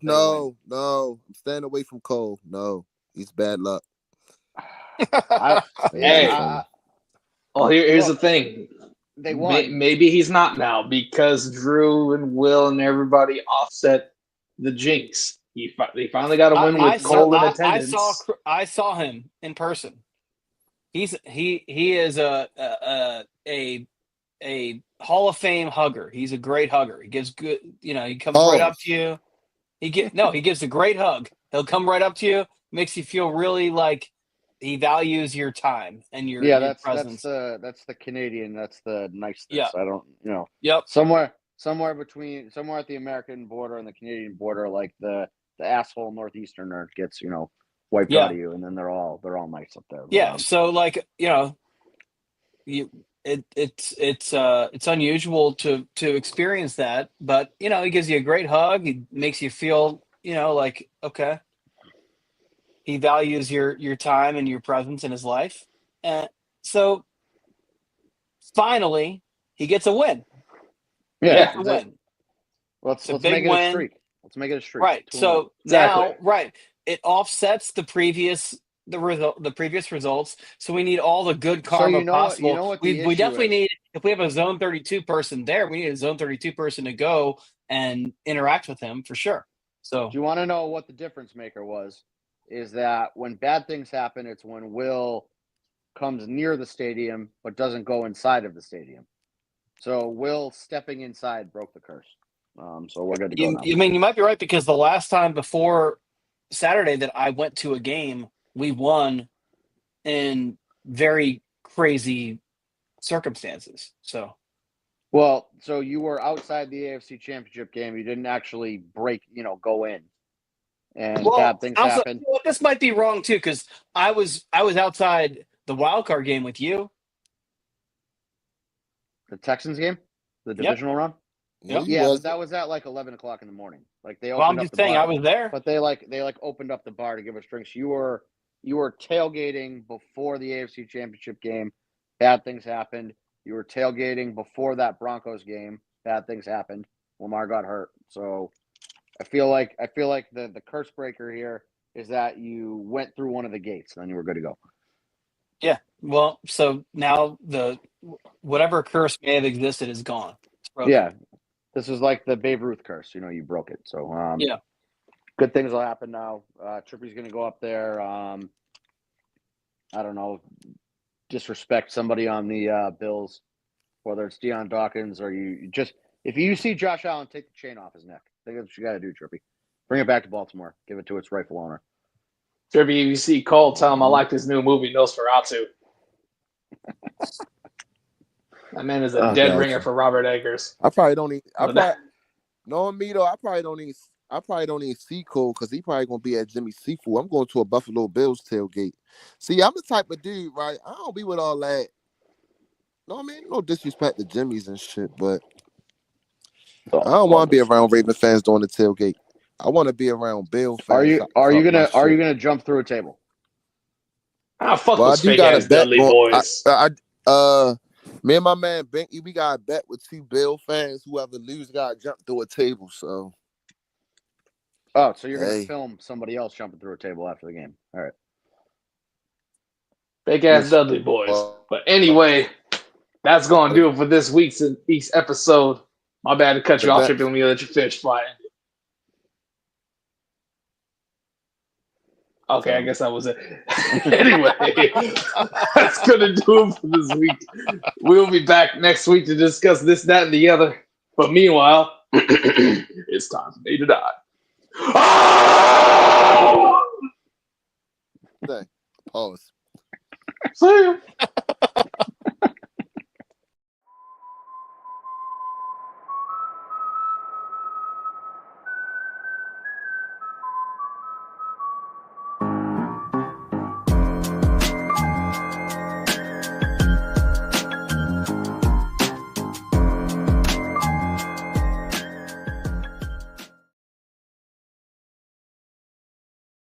S6: staying away from Cole. No, he's bad luck.
S5: Here's the thing.
S1: They won.
S5: Maybe he's not now because Drew and Will and everybody offset the jinx. They finally got a win with Cole in attendance.
S8: I saw him in person. He is a Hall of Fame hugger. He's a great hugger. He gives good. He comes right up to you. He gives a great hug. He'll come right up to you, makes you feel really like he values your time and your presence.
S1: That's the Canadian. That's the niceness.
S8: Yeah.
S1: I don't.
S8: Yep.
S1: Somewhere at the American border and the Canadian border, like the asshole Northeasterner gets wiped out of you, and then they're all nice up there.
S8: Yeah. So it's unusual to experience that, but he gives you a great hug. He makes you feel like okay. He values your time and your presence in his life, and so finally he gets a win.
S1: Yeah,
S8: a win.
S1: Let's make it a streak. Let's make it a streak.
S8: Right. So now, it offsets the previous results. So we need all the good karma possible. We definitely need, if we have a zone 32 person there, we need a zone 32 person to go and interact with him for sure. So
S1: do you want to know what the difference maker was? Is that when bad things happen, it's when Will comes near the stadium but doesn't go inside of the stadium. So Will stepping inside broke the curse. So we're good to go now.
S8: You might be right, because the last time before Saturday that I went to a game, we won in very crazy circumstances. So
S1: you were outside the AFC Championship game. You didn't actually go in. And bad things happen.
S8: This might be wrong too, because I was outside the wild card game with you.
S1: The Texans game, the divisional run.
S8: Yep.
S1: Yeah, but that was at like 11 o'clock in the morning. Like they.
S8: I'm just saying, I was there.
S1: But they opened up the bar to give us drinks. You were tailgating before the AFC Championship game. Bad things happened. You were tailgating before that Broncos game. Bad things happened. Lamar got hurt. So I feel like the curse breaker here is that you went through one of the gates, and then you were good to go.
S8: Yeah. Well, so now whatever curse may have existed is gone. It's broken.
S1: Yeah. This is like the Babe Ruth curse. You broke it. So
S8: yeah.
S1: Good things will happen now. Trippy's going to go up there. I don't know, disrespect somebody on the Bills, whether it's Deion Dawkins or you just if you see Josh Allen, take the chain off his neck. I think that's what you got to do, Trippy. Bring it back to Baltimore. Give it to its rightful owner.
S5: Trippy, if you see Cole, tell him I like this new movie, Nosferatu. That man is a dead ringer for Robert Eggers.
S6: I probably don't even. Knowing me though, I probably don't even see Cole because he probably gonna be at Jimmy Seafood. I'm going to a Buffalo Bills tailgate. See, I'm the type of dude, right? I don't be with all that. No, I mean, no disrespect to Jimmy's and shit, but I don't want to be around Raven fans during the tailgate. I want to be around Bill fans.
S1: Are you gonna jump through a table?
S5: Fuck those fake ass Dudley boys.
S6: Me and my man Binky, we got a bet with 2 Bill fans. Whoever loses got to jump through a table. So,
S1: so you're gonna film somebody else jumping through a table after the game? All right.
S5: Fake ass Dudley boys. But anyway, that's gonna do it for this week's episode. My bad to cut you off, Trippy. Let me let you finish flying. Okay, I guess that was it. Anyway, that's going to do it for this week. We'll be back next week to discuss this, that, and the other. But meanwhile, it's time for me to die.
S6: Pause.
S5: See ya.